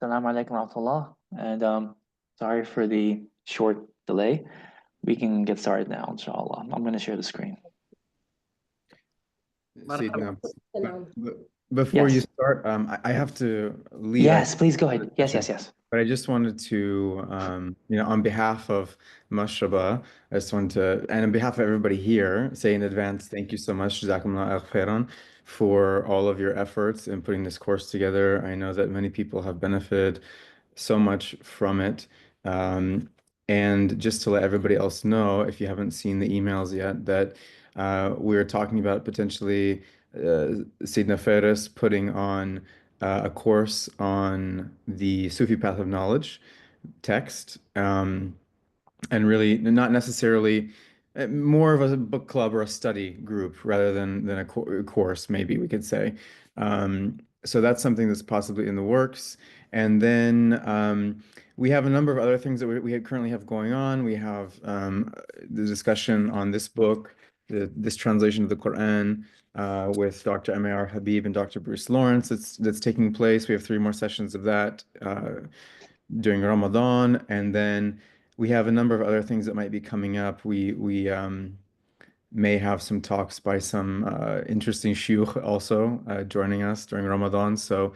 Assalamu alaikum warahmatullah. And sorry for the short delay. We can get started now, inshallah. I'm going to share the screen. Sayyidina, Salam. before you Yes. start, I have to leave. Yes, please go ahead. Yes, yes, yes. But I just wanted to, on behalf of Mashraba, I just wanted to, and on behalf of everybody here, say in advance, thank you so much, Jazakumullah khairan, for all of your efforts in putting this course together. I know that many people have benefited so much from it. And just to let everybody else know, if you haven't seen the emails yet, that we're talking about potentially Sayyidina Faris putting on a course on the Sufi path of knowledge text, and really not necessarily more of a book club or a study group rather than a course, maybe we could say. So that's something that's possibly in the works. And then we have a number of other things that we currently have going on. We have the discussion on this book, this translation of the Quran, with Dr. M.A.R. Habib and Dr. Bruce Lawrence that's taking place. We have 3 more sessions of that during Ramadan, and then we have a number of other things that might be coming up. We may have some talks by some interesting shuyukh also joining us during Ramadan. So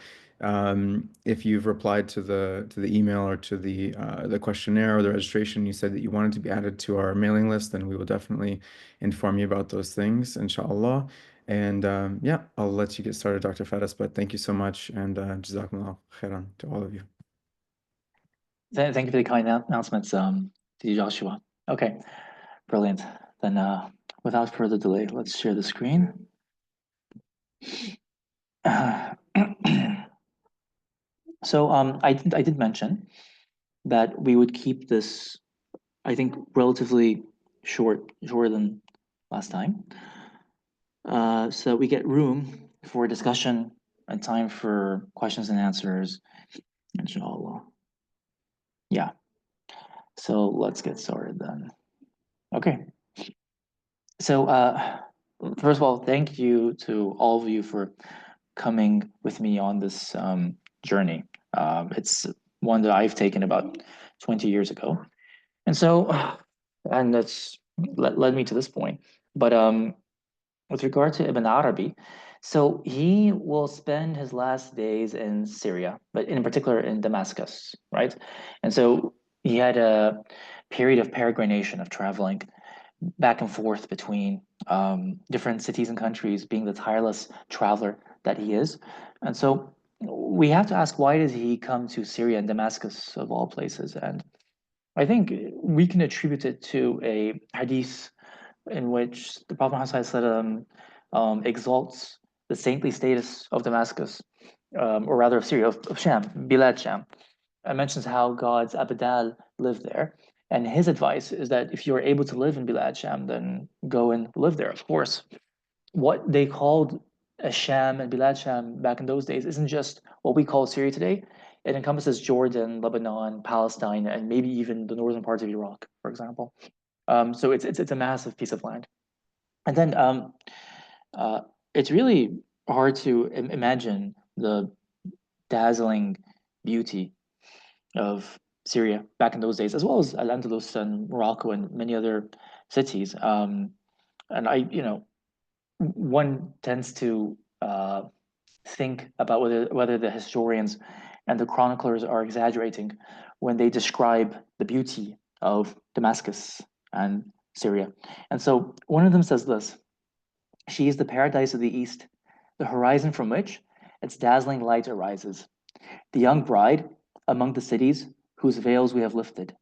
if you've replied to the email or to the questionnaire or the registration, you said that you wanted to be added to our mailing list, then we will definitely inform you about those things, inshallah. And yeah, I'll let you get started, Dr. Faris, but thank you so much, and Jazakumullah khairan to all of you. Thank you for the kind announcements, to you, Joshua. Okay, brilliant. Then without further delay, let's share the screen. So I did mention that we would keep this, I think, relatively shorter than last time. So we get room for discussion and time for questions and answers, inshallah. Yeah. So let's get started then. Okay. So first of all, thank you to all of you for coming with me on this journey. It's one that I've taken about 20 years ago. And so, and that's led me to this point. But with regard to Ibn Arabi, so he will spend his last days in Syria, but in particular in Damascus, right? And so he had a period of peregrination, of traveling back and forth between different cities and countries, being the tireless traveler that he is. And so we have to ask, why does he come to Syria and Damascus of all places? And I think we can attribute it to a hadith in which the Prophet Muhammad exalts the saintly status of Damascus, or rather of Syria, of Sham, Bilad Sham. It mentions how God's Abdal lived there. And his advice is that if you're able to live in Bilad Sham, then go and live there, of course. What they called a Sham and Bilad Sham back in those days isn't just what we call Syria today. It encompasses Jordan, Lebanon, Palestine, and maybe even the northern parts of Iraq, for example. So it's a massive piece of land. And then it's really hard to imagine the dazzling beauty of Syria back in those days, as well as Al-Andalus and Morocco and many other cities. And one tends to think about whether the historians and the chroniclers are exaggerating when they describe the beauty of Damascus and Syria. And so one of them says this: "She is the paradise of the east, the horizon from which its dazzling light arises. The young bride among the cities whose veils we have lifted.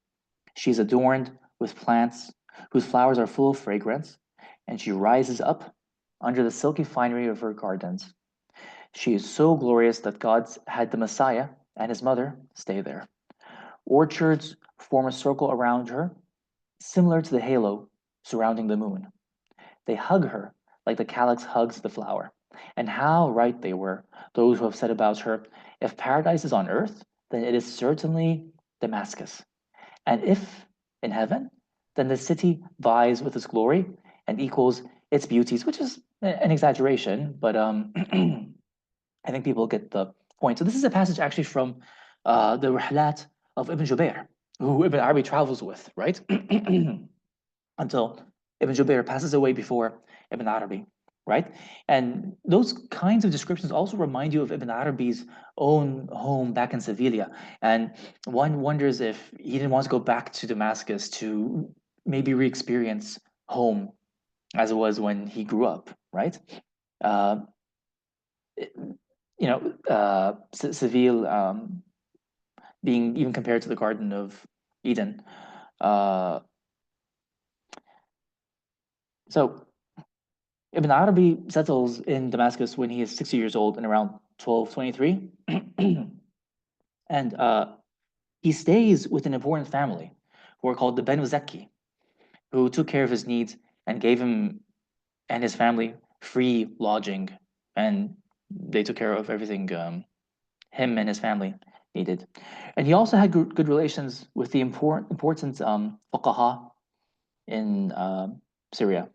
She is adorned with plants whose flowers are full of fragrance, and she rises up under the silky finery of her gardens. She is so glorious that God had the Messiah and his mother stay there. Orchards form a circle around her, similar to the halo surrounding the moon. They hug her like the calyx hugs the flower. And how right they were, those who have said about her, if paradise is on earth, then it is certainly Damascus. And if in heaven, then the city vies with its glory and equals its beauties," which is an exaggeration, but I think people get the point. So this is a passage actually from the rihlat of Ibn Jubayr, who Ibn Arabi travels with, right? Until Ibn Jubayr passes away before Ibn Arabi, right? And those kinds of descriptions also remind you of Ibn Arabi's own home back in Sevilla. And one wonders if he didn't want to go back to Damascus to maybe re-experience home as it was when he grew up, right? Uh, Seville being even compared to the Garden of Eden. Uh, so Ibn Arabi settles in Damascus when he is 60 years old in around 1223. And he stays with an important family who are called the Banu Zakki, who took care of his needs and gave him and his family free lodging. And they took care of everything him and his family needed. And he also had good relations with the important fuqaha in Syria.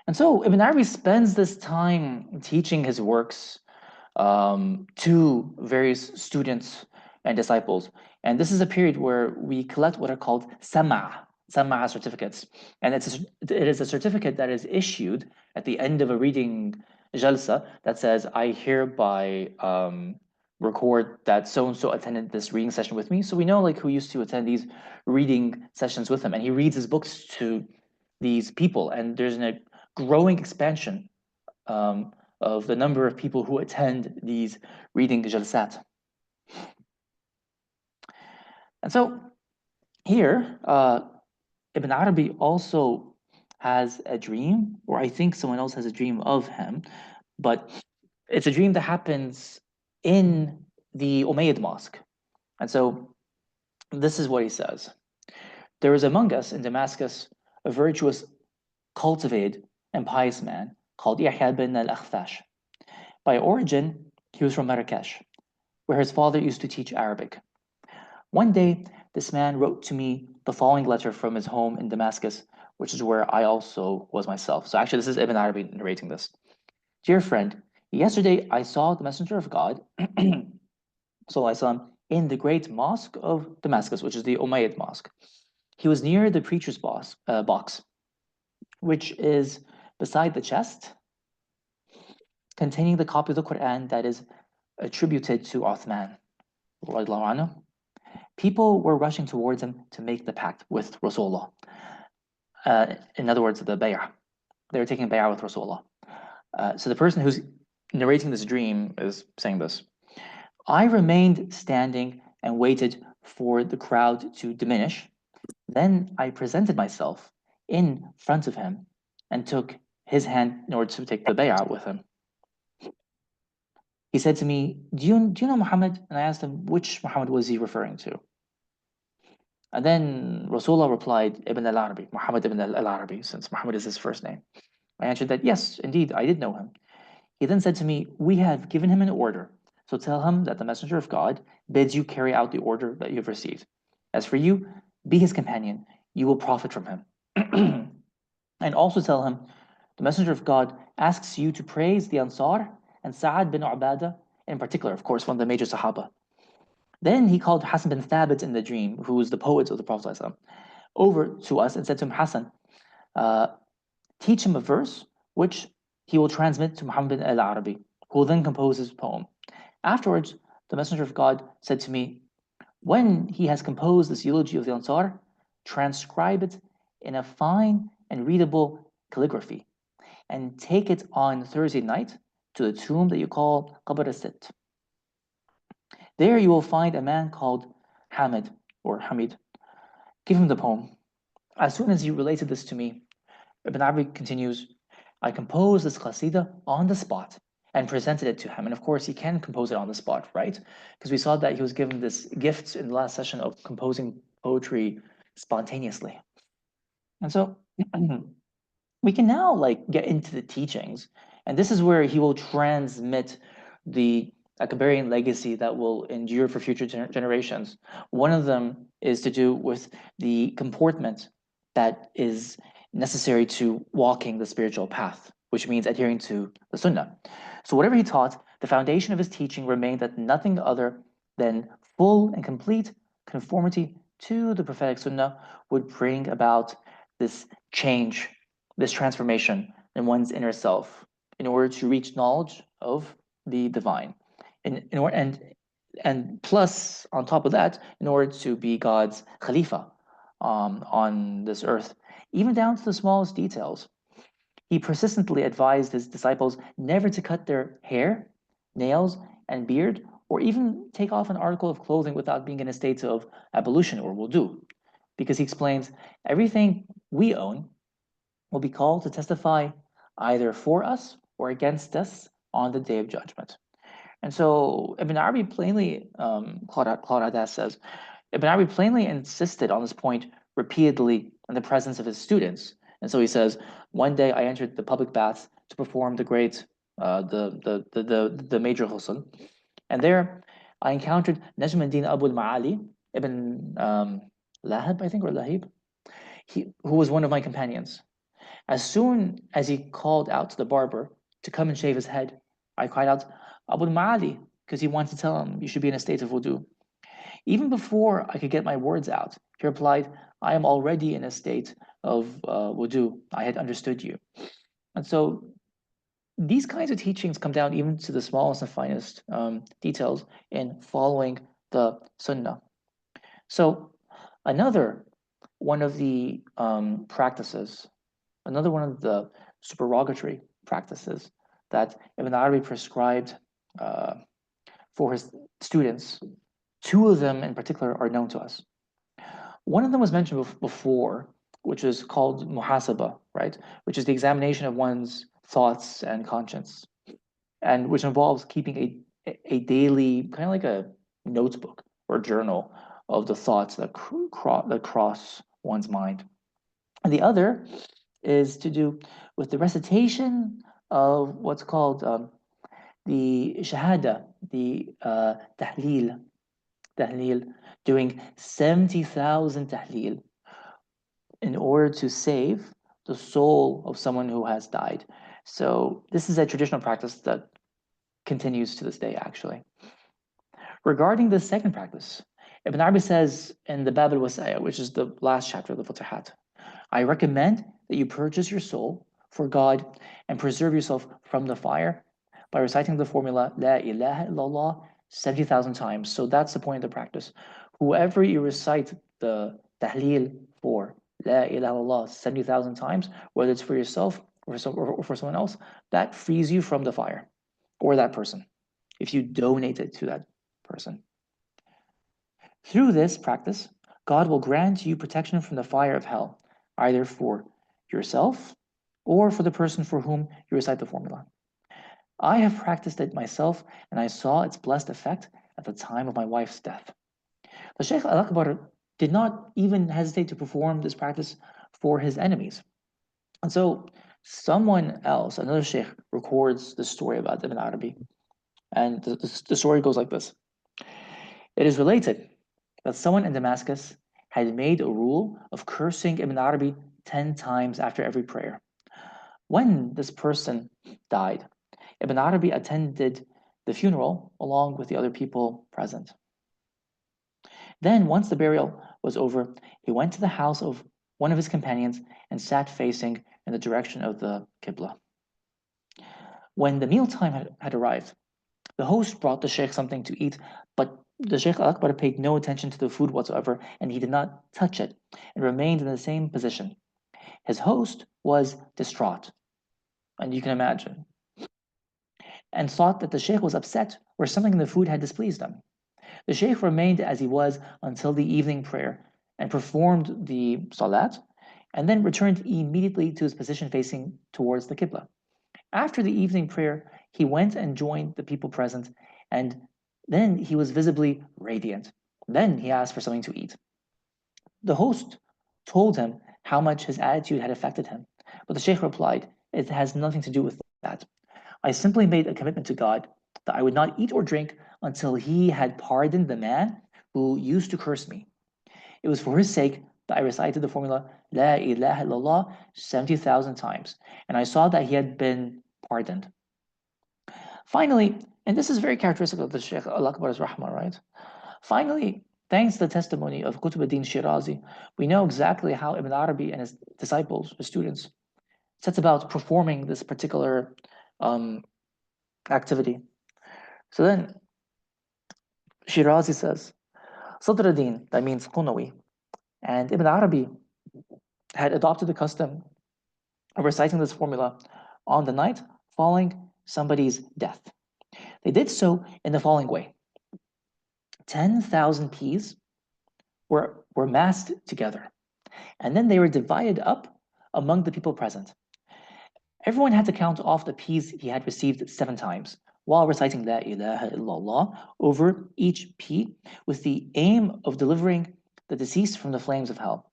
And so Ibn Arabi spends this time teaching his works to various students and disciples. And this is a period where we collect what are called sama certificates. And it is a certificate that is issued at the end of a reading jalsa that says, I hereby record that so-and-so attended this reading session with me. So we know like who used to attend these reading sessions with him. And he reads his books to these people. And there's a growing expansion of the number of people who attend these reading jalsat. And so here, Ibn Arabi also has a dream, or I think someone else has a dream of him, but it's a dream that happens in the Umayyad mosque. And so this is what he says. There is among us in Damascus a virtuous, cultivated, and pious man called Yahya bin al-Akhfash. By origin, he was from Marrakesh, where his father used to teach Arabic. One day, this man wrote to me the following letter from his home in Damascus, which is where I also was myself. So actually, this is Ibn Arabi narrating this. Dear friend, yesterday I saw the Messenger of God, Sallallahu in the great mosque of Damascus, which is the Umayyad mosque. He was near the preacher's box, which is beside the chest, containing the copy of the Quran that is attributed to Uthman. People were rushing towards him to make the pact with Rasulullah. In other words, the bay'ah. They were taking bay'ah with Rasulullah. So the person who's narrating this dream is saying this. I remained standing and waited for the crowd to diminish. Then I presented myself in front of him and took his hand in order to take the bay'ah with him. He said to me, do you know Muhammad? And I asked him, which Muhammad was he referring to? And then Rasulullah replied, Ibn al-Arabi, Muhammad ibn al-Arabi, since Muhammad is his first name. I answered that, yes, indeed, I did know him. He then said to me, we have given him an order, so tell him that the Messenger of God bids you carry out the order that you have received. As for you, be his companion, you will profit from him. And also tell him, the Messenger of God asks you to praise the Ansar and Sa'ad bin Ubadah, in particular, of course, one of the major Sahaba. Then he called Hassan bin Thabit in the dream, who was the poet of the Prophet ﷺ, over to us and said to him, Hassan, teach him a verse which he will transmit to Muhammad al-Arabi, who will then compose his poem. Afterwards, the Messenger of God said to me, when he has composed this eulogy of the Ansar, transcribe it in a fine and readable calligraphy, and take it on Thursday night to the tomb that you call Qabr as-Sitt. There you will find a man called Hamid or Hamid. Give him the poem. As soon as he related this to me, Ibn Arabi continues, I composed this qasida on the spot and presented it to him. And of course, he can compose it on the spot, right? Because we saw that he was given this gift in the last session of composing poetry spontaneously. And so we can now like get into the teachings. And this is where he will transmit the Akbarian legacy that will endure for future generations. One of them is to do with the comportment that is necessary to walking the spiritual path, which means adhering to the Sunnah. So whatever he taught, the foundation of his teaching remained that nothing other then full and complete conformity to the prophetic sunnah would bring about this change, this transformation in one's inner self in order to reach knowledge of the divine. And plus, on top of that, in order to be God's Khalifa on this earth, even down to the smallest details. He persistently advised his disciples never to cut their hair, nails, and beard, or even take off an article of clothing without being in a state of ablution or wudu, because he explains everything we own will be called to testify either for us or against us on the day of judgment. And so Ibn Arabi plainly, Claude Haddad says, Ibn Arabi plainly insisted on this point repeatedly in the presence of his students. And so he says, one day I entered the public baths to perform the great, the major ghusl. And there I encountered Najmuddin Abu al-Ma'ali ibn Lahab, I think, or Lahib, who was one of my companions. As soon as he called out to the barber to come and shave his head, I cried out, Abu al-Ma'ali, because he wanted to tell him you should be in a state of wudu. Even before I could get my words out, he replied, I am already in a state of wudu. I had understood you. And so these kinds of teachings come down even to the smallest and finest details in following the sunnah. So another one of the practices, another one of the supererogatory practices that Ibn Arabi prescribed for his students, two of them in particular are known to us. One of them was mentioned before, which is called muhasaba, right? Which is the examination of one's thoughts and conscience, and which involves keeping a daily, kind of like a notebook or journal of the thoughts that cross one's mind. And the other is to do with the recitation of what's called the shahada, the tahleel, doing 70,000 tahleel in order to save the soul of someone who has died. So this is a traditional practice that continues to this day, actually. Regarding the second practice, Ibn Arabi says in the Bab al-Wasaya, which is the last chapter of the Futuhat, I recommend that you purchase your soul for God and preserve yourself from the fire by reciting the formula La ilaha illallah 70,000 times. So that's the point of the practice. Whoever you recite the tahleel for, La ilaha illallah 70,000 times, whether it's for yourself or for someone else, that frees you from the fire or that person if you donate it to that person. Through this practice, God will grant you protection from the fire of hell, either for yourself or for the person for whom you recite the formula. I have practiced it myself, and I saw its blessed effect at the time of my wife's death. The Shaykh al-Akbar did not even hesitate to perform this practice for his enemies. And so someone else, another Shaykh, records the story about Ibn Arabi. And the story goes like this. It is related that someone in Damascus had made a rule of cursing Ibn Arabi 10 times after every prayer. When this person died, Ibn Arabi attended the funeral along with the other people present. Then, once the burial was over, he went to the house of one of his companions and sat facing in the direction of the Qibla. When the mealtime had arrived, the host brought the Sheikh something to eat, but the Sheikh Al-Akbar paid no attention to the food whatsoever, and he did not touch it and remained in the same position. His host was distraught, and you can imagine, and thought that the Sheikh was upset or something in the food had displeased him. The Sheikh remained as he was until the evening prayer and performed the salat, and then returned immediately to his position facing towards the Qibla. After the evening prayer, he went and joined the people present, and then he was visibly radiant. Then he asked for something to eat. The host told him how much his attitude had affected him, but the Sheikh replied, it has nothing to do with that. I simply made a commitment to God that I would not eat or drink until he had pardoned the man who used to curse me. It was for his sake that I recited the formula La ilaha illallah 70,000 times, and I saw that he had been pardoned. Finally, And this is very characteristic of the Shaykh Al-Akbar's Rahmah, right? Finally, thanks to the testimony of Qutb ad-Din Shirazi, we know exactly how Ibn Arabi and his disciples, his students, sets about performing this particular activity. So then Shirazi says, Sadr ad-Din, that means Qunawi, and Ibn Arabi had adopted the custom of reciting this formula on the night following somebody's death. They did so in the following way. 10,000 peas were massed together, and then they were divided up among the people present. Everyone had to count off the peas he had received 7 times while reciting La ilaha illallah over each pea with the aim of delivering the deceased from the flames of hell.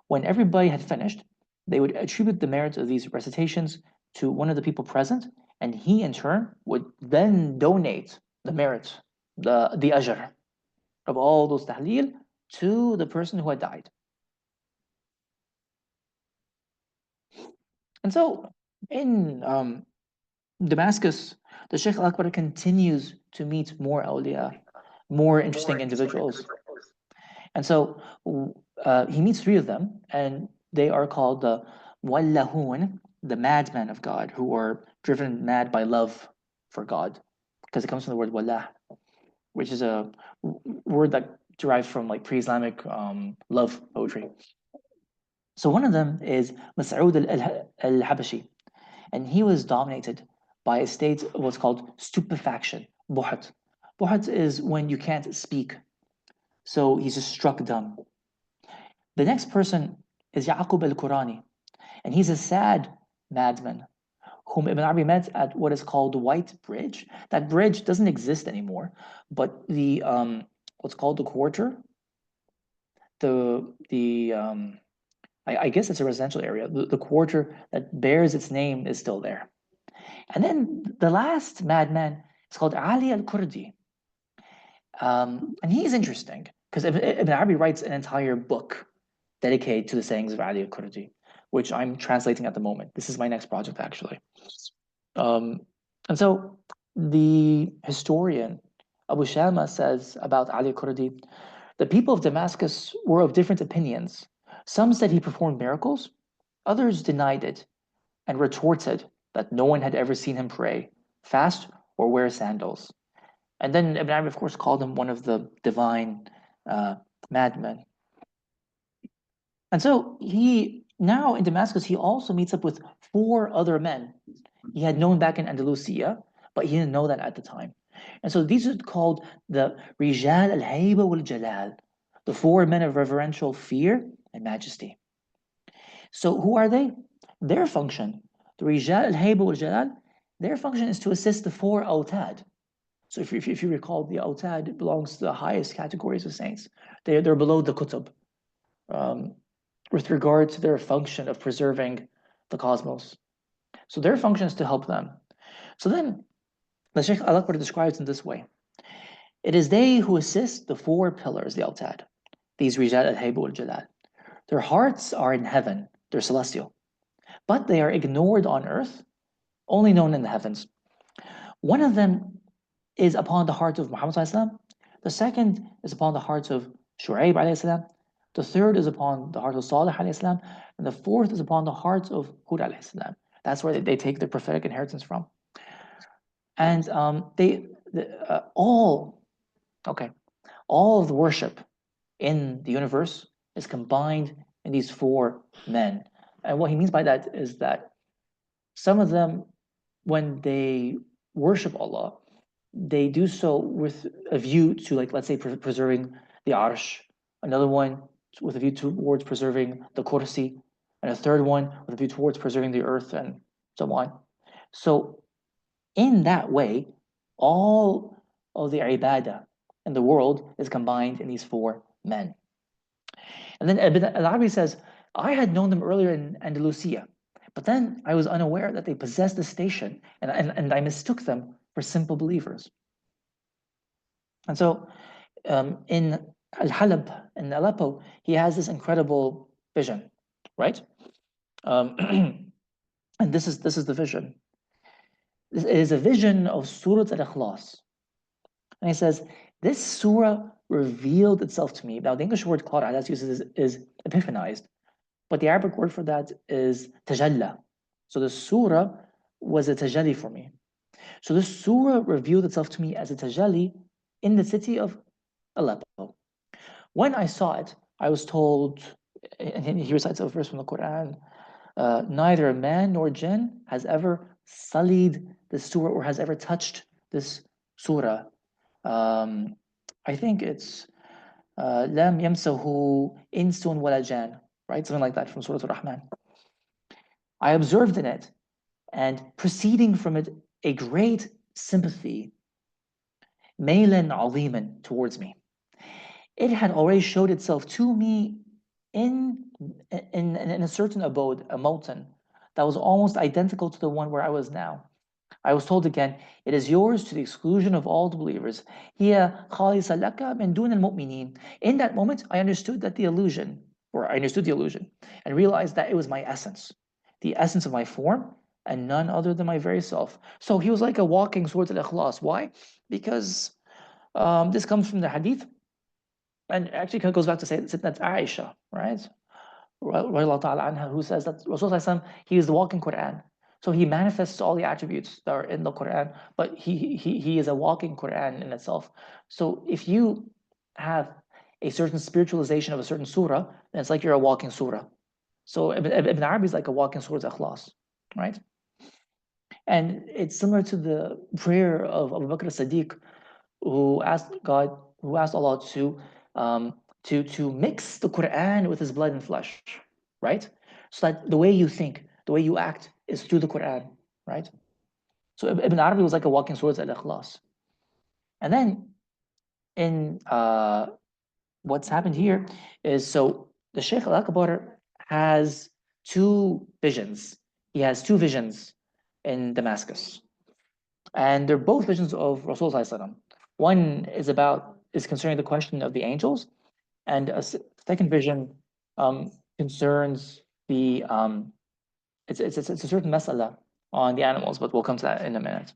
When everybody had finished, they would attribute the merit of these recitations to one of the people present, and he in turn would then donate the merit, the ajr of all those tahleel to the person who had died. And so in Damascus, the Sheikh Al-Akbar continues to meet more awliya, more interesting individuals. And so he meets 3 of them, and they are called the Wallahun, the madmen of God, who are driven mad by love for God, because it comes from the word wallah, which is a word that derives from like pre-Islamic love poetry. So one of them is Mas'ud al-Habashi, and he was dominated by a state of what's called stupefaction, buhat. Buhat is when you can't speak, so he's just struck dumb. The next person is Yaqub al-Qurani, and he's a sad madman whom Ibn Arabi met at what is called the White Bridge. That bridge doesn't exist anymore, but the what's called the quarter, I guess it's a residential area. The quarter that bears its name is still there. And then the last madman is called Ali al-Kurdi. And he's interesting because Ibn Arabi writes an entire book dedicated to the sayings of Ali al-Kurdi, which I'm translating at the moment. This is my next project, actually. And so the historian Abu Shama says about Ali al-Kurdi, the people of Damascus were of different opinions. Some said he performed miracles, others denied it and retorted that no one had ever seen him pray, fast, or wear sandals. And then Ibn Arabi, of course, called him one of the divine madmen. And so he, now in Damascus, he also meets up with 4 other men he had known back in Andalusia, but he didn't know that at the time. And so these are called the Rijal al-Hayba wal-Jalal, the 4 men of reverential fear and majesty. So who are they? Their function, the Rijal al-Hayba wal-Jalal, their function is to assist the 4 Autad. So if you recall, the Autad belongs to the highest categories of saints. They're below the Qutb with regard to their function of preserving the cosmos. So their function is to help them. So then the Shaykh Al-Akbar describes in this way. It is they who assist the 4 pillars, the Autad, these Rijal al-Hayba wal-Jalal. Their hearts are in heaven, they're celestial, but they are ignored on earth, only known in the heavens. One of them is upon the heart of Muhammad ﷺ. The second is upon the hearts of Shu'aib ﷺ. The third is upon the heart of Salih ﷺ. And the fourth is upon the hearts of Hud ﷺ. That's where they take their prophetic inheritance from. And all of the worship in the universe is combined in these 4 men. And what he means by that is that some of them, when they worship Allah, they do so with a view to, like, let's say, preserving the Arsh, another one with a view towards preserving the Kursi, and a third one with a view towards preserving the earth, and so on. So in that way, all of the ibadah in the world is combined in these 4 men. And then Ibn al-Arabi says, I had known them earlier in Andalusia, but then I was unaware that they possessed this station, and I mistook them for simple believers. And so in Al-Halab, in Aleppo, he has this incredible vision, right? And this is the vision. This is a vision of Surah Al-Ikhlas. And he says, this surah revealed itself to me. Now, the English word qara that's used is epiphanized, but the Arabic word for that is tajalla. So the surah was a tajalli for me. So this surah revealed itself to me as a tajalli in the city of Aleppo. When I saw it, I was told, and he recites a verse from the Quran, neither man nor jinn has ever sullied this surah or has ever touched this surah. I think it's lam yamsahu insun wala jan, right? Something like that from Surah Al-Rahman. I observed in it and proceeding from it a great sympathy, maylan aziman towards me. It had already showed itself to me in, in a certain abode, a mountain, that was almost identical to the one where I was now. I was told again, it is yours to the exclusion of all the believers. هِيَ خَالِصَ لَكَ مِن دُونِ الْمُؤْمِنِينَ. In that moment, I understood that the illusion, or I understood the illusion, and realized that it was my essence, the essence of my form, and none other than my very self. So he was like a walking Surat al-Ikhlas. Why? Because this comes from the hadith, and actually goes back to say that Aisha, right? Who says that Rasulullah he is the walking Quran. So he manifests all the attributes that are in the Quran, but he is a walking Quran in itself. So if you have a certain spiritualization of a certain surah, then it's like you're a walking surah. So Ibn Arabi is like a walking Surah Ikhlas, right? And it's similar to the prayer of Abu Bakr as-Siddiq, who asked God, who asked Allah to mix the Quran with His blood and flesh, right? So that the way you think, the way you act, is through the Quran, right? So Ibn Arabi was like a walking Surah Al-Ikhlas. And then in what's happened here is, so the Shaykh Al-Akbar has two visions. He has two visions in Damascus, and they're both visions of Rasulullah. One is concerning the question of the angels, and a second vision concerns the it's a certain mas'ala on the animals, but we'll come to that in a minute.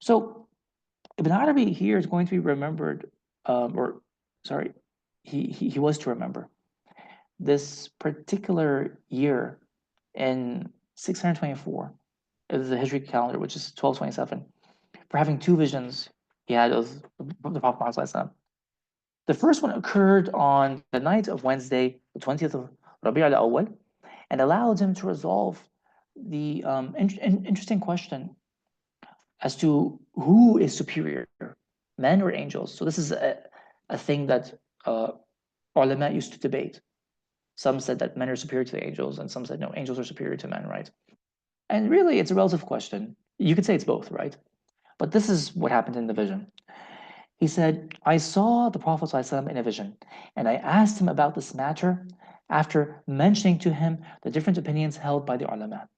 So Ibn Arabi here is going to be remembered, or sorry, he was to remember this particular year in 624 is the Hijri calendar, which is 1227, for having two visions he had of the Prophet Muhammad. The first one occurred on the night of Wednesday, the 20th of Rabi' al-Awwal, and allowed him to resolve the interesting question as to who is superior, men or angels. So this is a thing that ulama used to debate. Some said that men are superior to the angels, and some said no, angels are superior to men, right? And really, it's a relative question. You could say it's both, right? But this is what happened in the vision. He said, I saw the Prophet ﷺ in a vision, and I asked him about this matter after mentioning to him the different opinions held by the ulama.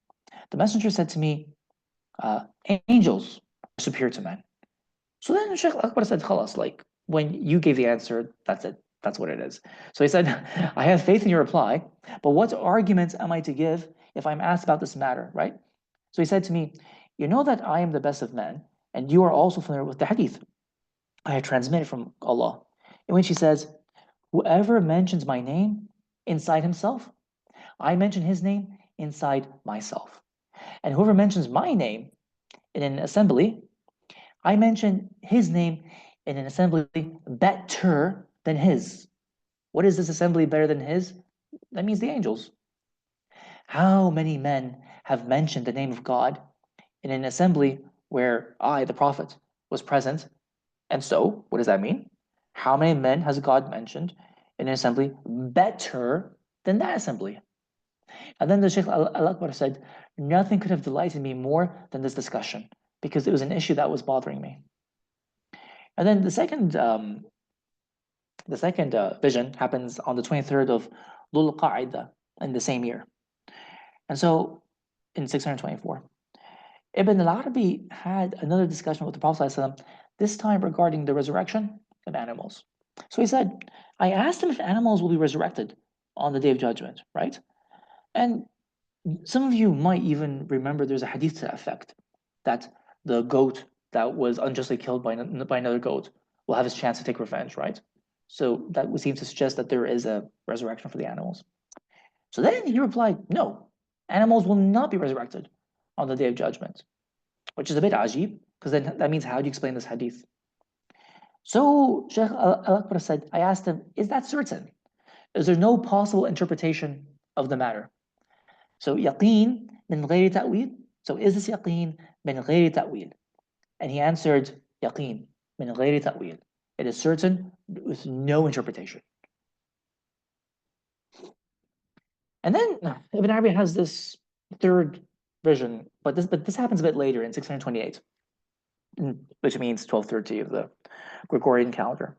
The messenger said to me, angels are superior to men. So then Sheikh Akbar said, Khalas, like when you gave the answer, that's it. That's what it is. So he said, I have faith in your reply, but what arguments am I to give if I'm asked about this matter, right? So he said to me, you know that I am the best of men, and you are also familiar with the hadith I have transmitted from Allah, in which he says, whoever mentions my name inside himself, I mention his name inside myself. And whoever mentions my name in an assembly, I mention his name in an assembly better than his. What is this assembly better than his? That means the angels. How many men have mentioned the name of God in an assembly where I, the Prophet, was present? And so, what does that mean? How many men has God mentioned in an assembly better than that assembly? And then the Shaykh Al-Akbar said, nothing could have delighted me more than this discussion, because it was an issue that was bothering me. And then the second vision happens on the 23rd of Dhul Qa'dah in the same year. And so, in 624, Ibn al-Arabi had another discussion with the Prophet ﷺ, this time regarding the resurrection of animals. So he said, I asked him if animals will be resurrected on the Day of Judgment, right? And some of you might even remember there's a hadith to that effect, that the goat that was unjustly killed by another goat will have his chance to take revenge, right? So that would seem to suggest that there is a resurrection for the animals. So then he replied, no, animals will not be resurrected on the day of judgment, which is a bit ajib, because then that means how do you explain this hadith? So Sheikh Al-Akbar said, I asked him, is that certain? Is there no possible interpretation of the matter? So yaqeen min ghayri ta'wil. So is this yaqeen min ghayri ta'wil? And he answered, yaqeen min ghayri ta'wil. It is certain with no interpretation. And then Ibn Arabi has this third vision, but this happens a bit later in 628, which means 1230 of the Gregorian calendar,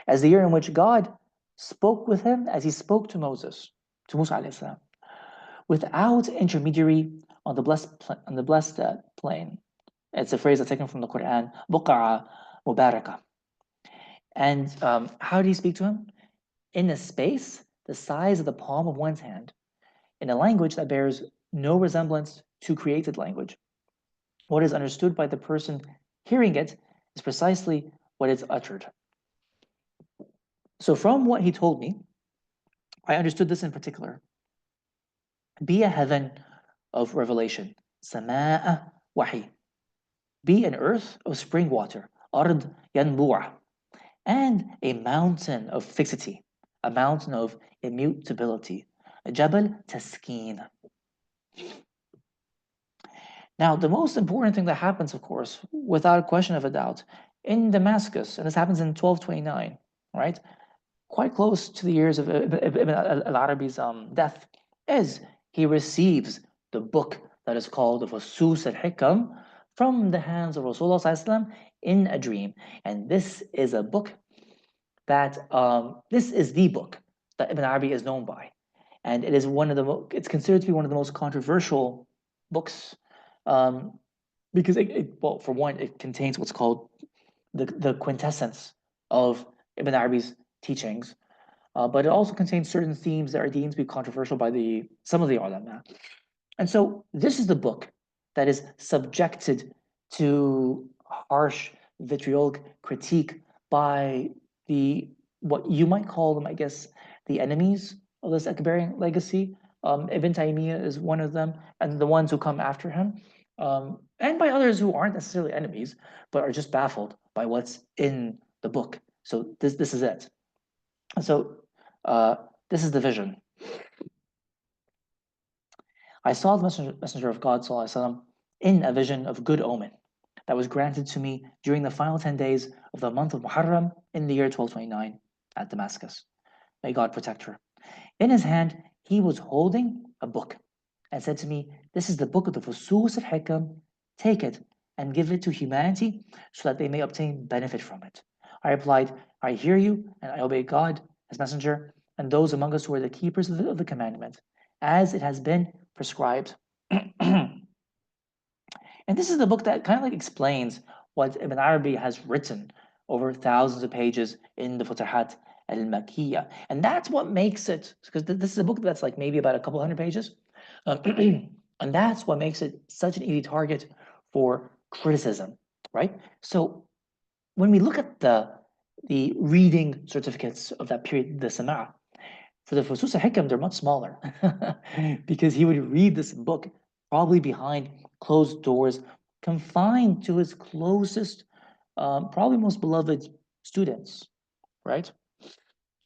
as the year in which God spoke with him as he spoke to Moses, to Musa alayhi salam, without intermediary on the blessed plain. It's a phrase that's taken from the Quran, buqa'a mubarakah. And how did he speak to him? In a space the size of the palm of one's hand, in a language that bears no resemblance to created language. What is understood by the person hearing it is precisely what is uttered. So from what he told me, I understood this in particular. Be a heaven of revelation, sama'a wahi. Be an earth of spring water, ard yanbu'a, and a mountain of fixity, a mountain of immutability, jabal taskeen. Now, the most important thing that happens, of course, without a question of a doubt, in Damascus, and this happens in 1229, right? Quite close to the years of Ibn al-Arabi's death, is he receives the book that is called the Fusus al-Hikam from the hands of Rasulullah in a dream. And this is a book that, this is the book that Ibn Arabi is known by. And it is one of the, it's considered to be one of the most controversial books, because well, for one, it contains what's called the quintessence of Ibn Arabi's teachings, but it also contains certain themes that are deemed to be controversial by some of the ulama. And so this is the book that is subjected to harsh vitriolic critique by what you might call them, I guess, the enemies of this Akbarian legacy. Ibn Taymiyyah is one of them, and the ones who come after him, and by others who aren't necessarily enemies, but are just baffled by what's in the book. So this is it. And so this is the vision. I saw the messenger of God وسلم, in a vision of good omen that was granted to me during the final 10 days of the month of Muharram in the year 1229 at Damascus. May God protect her. In his hand, he was holding a book and said to me, this is the book of the Fusus al-Hikam. Take it and give it to humanity so that they may obtain benefit from it. I replied, I hear you and I obey God, his messenger, and those among us who are the keepers of the commandment, as it has been prescribed. And this is the book that kind of like explains what Ibn Arabi has written over thousands of pages in the Futuhat al-Makkiyah. And that's what makes it, because this is a book that's like maybe about a couple hundred pages. And that's what makes it such an easy target for criticism, right? So when we look at the reading certificates of that period, the Sama', for the Fusus al-Hikam, they're much smaller because he would read this book probably behind closed doors, confined to his closest, probably most beloved students, right?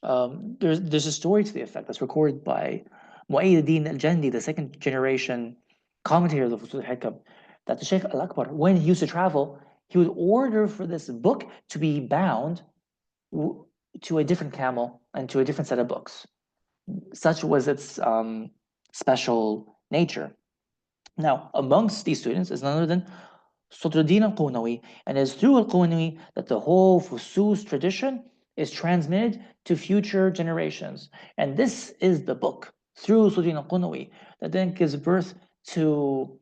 There's a story to the effect that's recorded by Muhyiddin al-Jandi, the second generation commentator of the Fusus al-Hikam, that the Sheikh al-Akbar, when he used to travel, he would order for this book to be bound to a different camel and to a different set of books. Such was its special nature. Now, amongst these students is none other than Sadruddin al-Qunawi, and it is through al-Qunawi that the whole Fusus tradition is transmitted to future generations. And this is the book through Sadruddin al-Qunawi that then gives birth to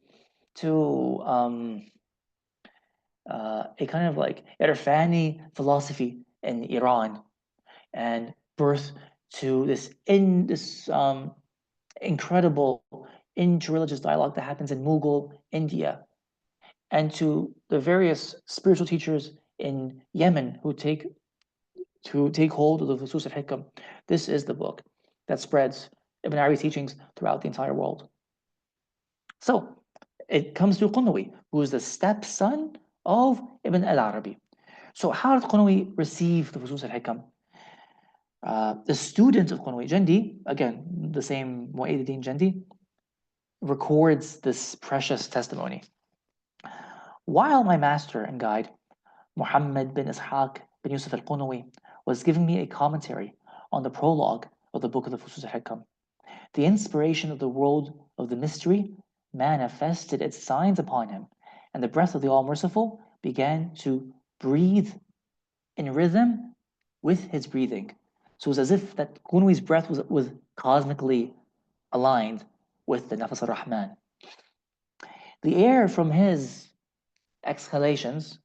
a kind of like Irfani philosophy in Iran, and birth to this incredible interreligious dialogue that happens in Mughal India. and to the various spiritual teachers in Yemen who take hold of the Fusus al-Hikam, this is the book that spreads Ibn Arabi's teachings throughout the entire world. So it comes to Qunawi, who is the stepson of Ibn al-Arabi. So how did Qunawi receive the Fusus al-Hikam? The student of Qunawi, Jandi, again, the same Muhyiddin Jandi, records this precious testimony. While my master and guide, Muhammad bin Ishaq bin Yusuf al-Qunawi, was giving me a commentary on the prologue of the book of the Fusus al-Hikam, the inspiration of the world of the mystery manifested its signs upon him, and the breath of the All-Merciful began to breathe in rhythm with his breathing. So it was as if that Qunawi's breath was cosmically aligned with the Nafas al-Rahman. The air from his exhalations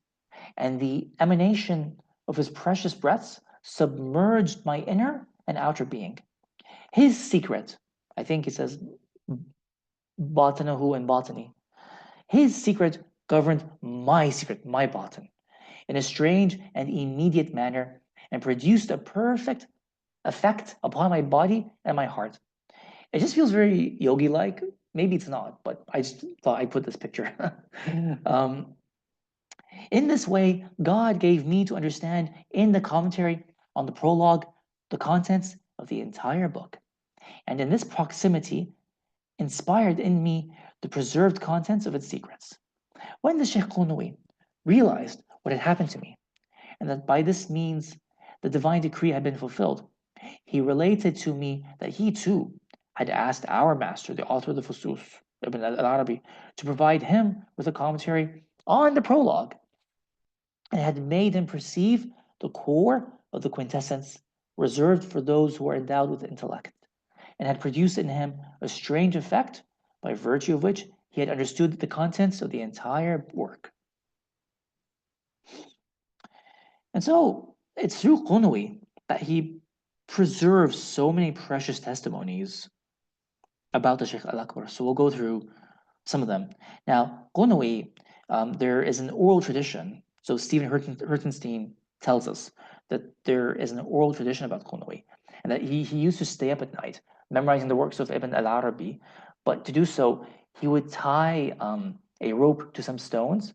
and the emanation of his precious breaths submerged my inner and outer being. His secret, I think he says, batanahu and batani, his secret governed my secret, my batin, in a strange and immediate manner, and produced a perfect effect upon my body and my heart. It just feels very yogi-like. Maybe it's not, but I just thought I'd put this picture. In this way, God gave me to understand in the commentary on the prologue the contents of the entire book, and in this proximity inspired in me the preserved contents of its secrets. When the Sheikh Qunawi realized what had happened to me, and that by this means the divine decree had been fulfilled, he related to me that he too had asked our master, the author of the Fusus, Ibn al-Arabi, to provide him with a commentary on the prologue, and had made him perceive the core of the quintessence reserved for those who are endowed with intellect, and had produced in him a strange effect by virtue of which he had understood the contents of the entire work. And so it's through Qunawi that he preserves so many precious testimonies about the Sheikh al-Akbar. So we'll go through some of them. Now, Qunawi, there is an oral tradition. So Stephen Hertenstein tells us that there is an oral tradition about Qunawi, and that he used to stay up at night memorizing the works of Ibn al-Arabi, but to do so, he would tie a rope to some stones,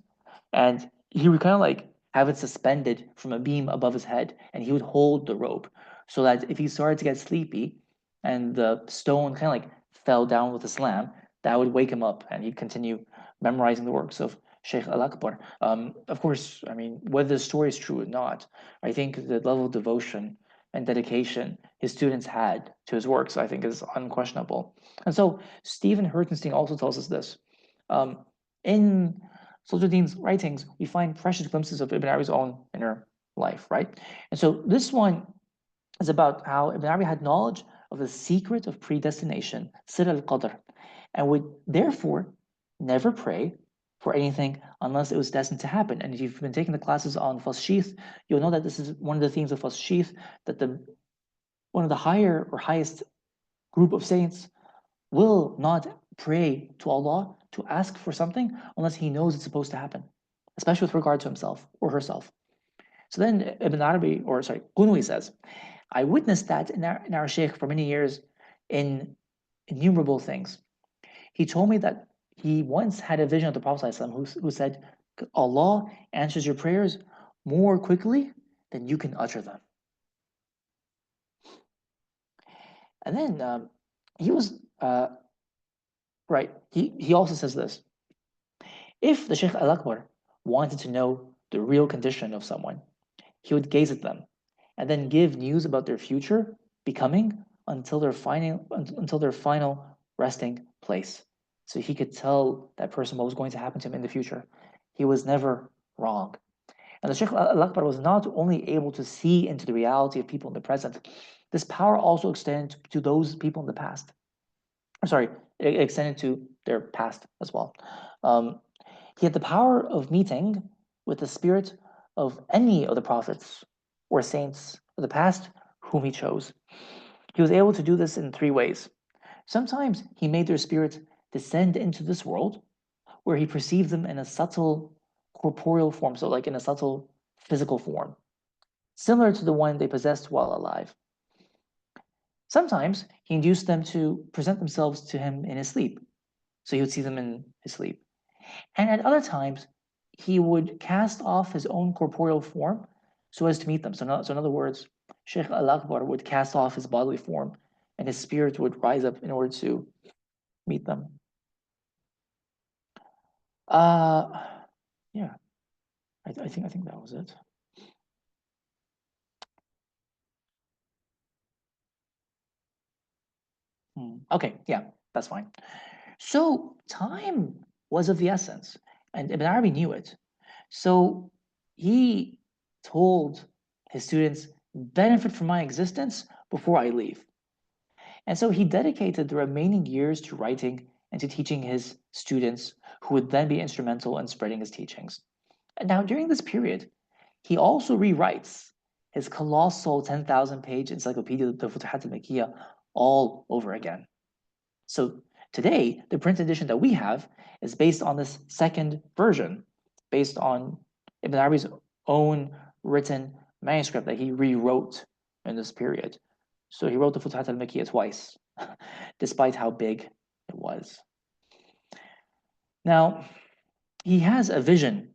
and he would kind of like have it suspended from a beam above his head, and he would hold the rope so that if he started to get sleepy and the stone kind of like fell down with a slam, that would wake him up and he'd continue memorizing the works of Sheikh Al-Akbar. Of course, I mean, whether the story is true or not, I think the level of devotion and dedication his students had to his works, I think, is unquestionable. And so Stephen Hertenstein also tells us this. In Salahuddin's writings, we find precious glimpses of Ibn Arabi's own inner life, right? And so this one is about how Ibn Arabi had knowledge of the secret of predestination, Sir al-Qadr, and would therefore never pray for anything unless it was destined to happen. And if you've been taking the classes on Fasshith, you'll know that this is one of the themes of Fasshith, that one of the higher or highest group of saints will not pray to Allah to ask for something unless he knows it's supposed to happen, especially with regard to himself or herself. So then Ibn Arabi, or sorry, Qunawi says, I witnessed that in our Shaykh for many years in innumerable things. He told me that he once had a vision of the Prophet ﷺ who said, Allah answers your prayers more quickly than you can utter them. And then he was, right, he also says this. If the Shaykh al-Akbar wanted to know the real condition of someone, he would gaze at them and then give news about their future becoming until their final resting place. So he could tell that person what was going to happen to him in the future. He was never wrong. And the Shaykh al-Akbar was not only able to see into the reality of people in the present, this power also extended to those people in the past. Sorry, it extended to their past as well. He had the power of meeting with the spirit of any of the prophets or saints of the past whom he chose. He was able to do this in three ways. Sometimes he made their spirits descend into this world, where he perceived them in a subtle corporeal form, so like in a subtle physical form, similar to the one they possessed while alive. Sometimes he induced them to present themselves to him in his sleep, so he would see them in his sleep. And at other times, he would cast off his own corporeal form so as to meet them. So in other words, Sheikh Al Akbar would cast off his bodily form and his spirit would rise up in order to meet them. Uh, yeah, I think that was it. Okay, yeah, that's fine. So time was of the essence, and Ibn Arabi knew it. So he told his students, benefit from my existence before I leave. And so he dedicated the remaining years to writing and to teaching his students, who would then be instrumental in spreading his teachings. And now, during this period, he also rewrites his colossal 10,000 page encyclopedia, the Futuhat al Makkiyah, all over again. So today, the print edition that we have is based on this second version, based on Ibn Arabi's own written manuscript that he rewrote in this period. So he wrote the Futuhat al-Makkiyah twice, despite how big it was. Now, he has a vision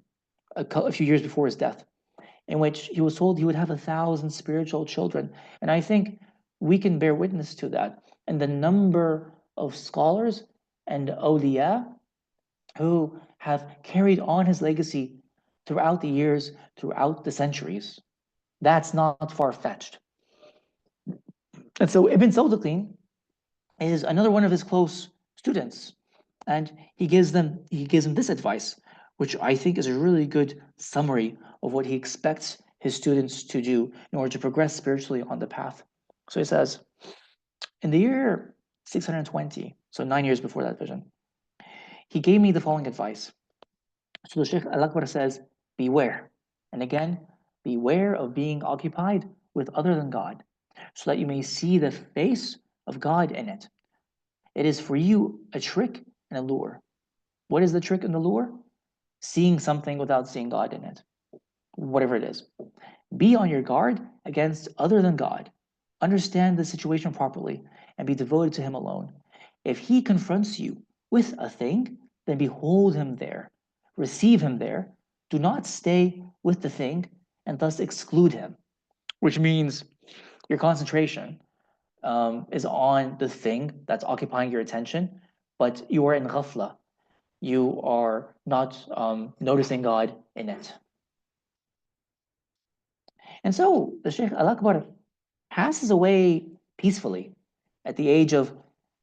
a few years before his death, in which he was told he would have 1,000 spiritual children. And I think we can bear witness to that. And the number of scholars and awliya who have carried on his legacy throughout the years, throughout the centuries. That's not far-fetched. And so Ibn Sawdaqin is another one of his close students, and he gives them this advice, which I think is a really good summary of what he expects his students to do in order to progress spiritually on the path. So he says, in the year 620, so 9 years before that vision, he gave me the following advice. So the Sheikh Al Akbar says, beware. And again, beware of being occupied with other than God, so that you may see the face of God in it. It is for you a trick and a lure. What is the trick and the lure? Seeing something without seeing God in it, whatever it is. Be on your guard against other than God. Understand the situation properly and be devoted to Him alone. If He confronts you with a thing, then behold Him there, receive Him there. Do not stay with the thing and thus exclude Him, which means your concentration is on the thing that's occupying your attention, but you are in ghafla. You are not noticing God in it. And so the Sheikh Al Akbar passes away peacefully at the age of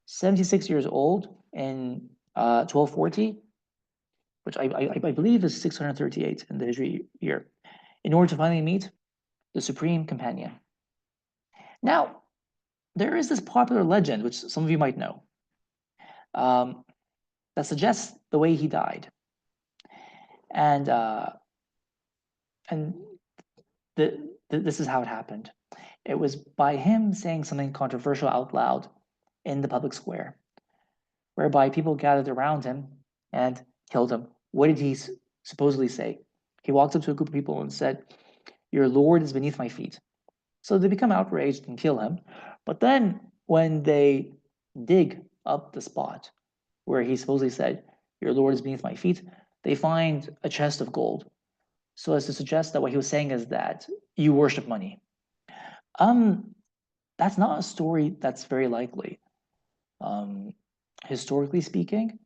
76 years old in 1240, which I believe is 638 in the Hijri year, in order to finally meet the Supreme Companion. Now, there is this popular legend, which some of you might know, that suggests the way he died. And this is how it happened. It was by him saying something controversial out loud in the public square, whereby people gathered around him and killed him. What did he supposedly say? He walked up to a group of people and said, "Your Lord is beneath my feet." So they become outraged and kill him. But then when they dig up the spot where he supposedly said, "Your Lord is beneath my feet," they find a chest of gold, so as to suggest that what he was saying is that you worship money. That's not a story that's very likely, historically speaking,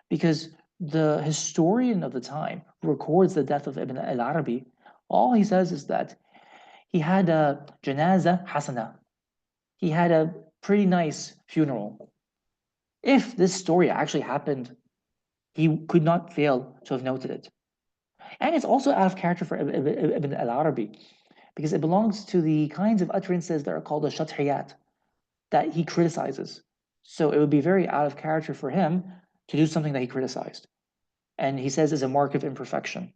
because the historian of the time who records the death of Ibn al-Arabi, all he says is that he had a janaza hasana. He had a pretty nice funeral. If this story actually happened, he could not fail to have noted it. And it's also out of character for Ibn al-Arabi, because it belongs to the kinds of utterances that are called the shatriyat, that he criticizes. So it would be very out of character for him to do something that he criticized. And he says is a mark of imperfection.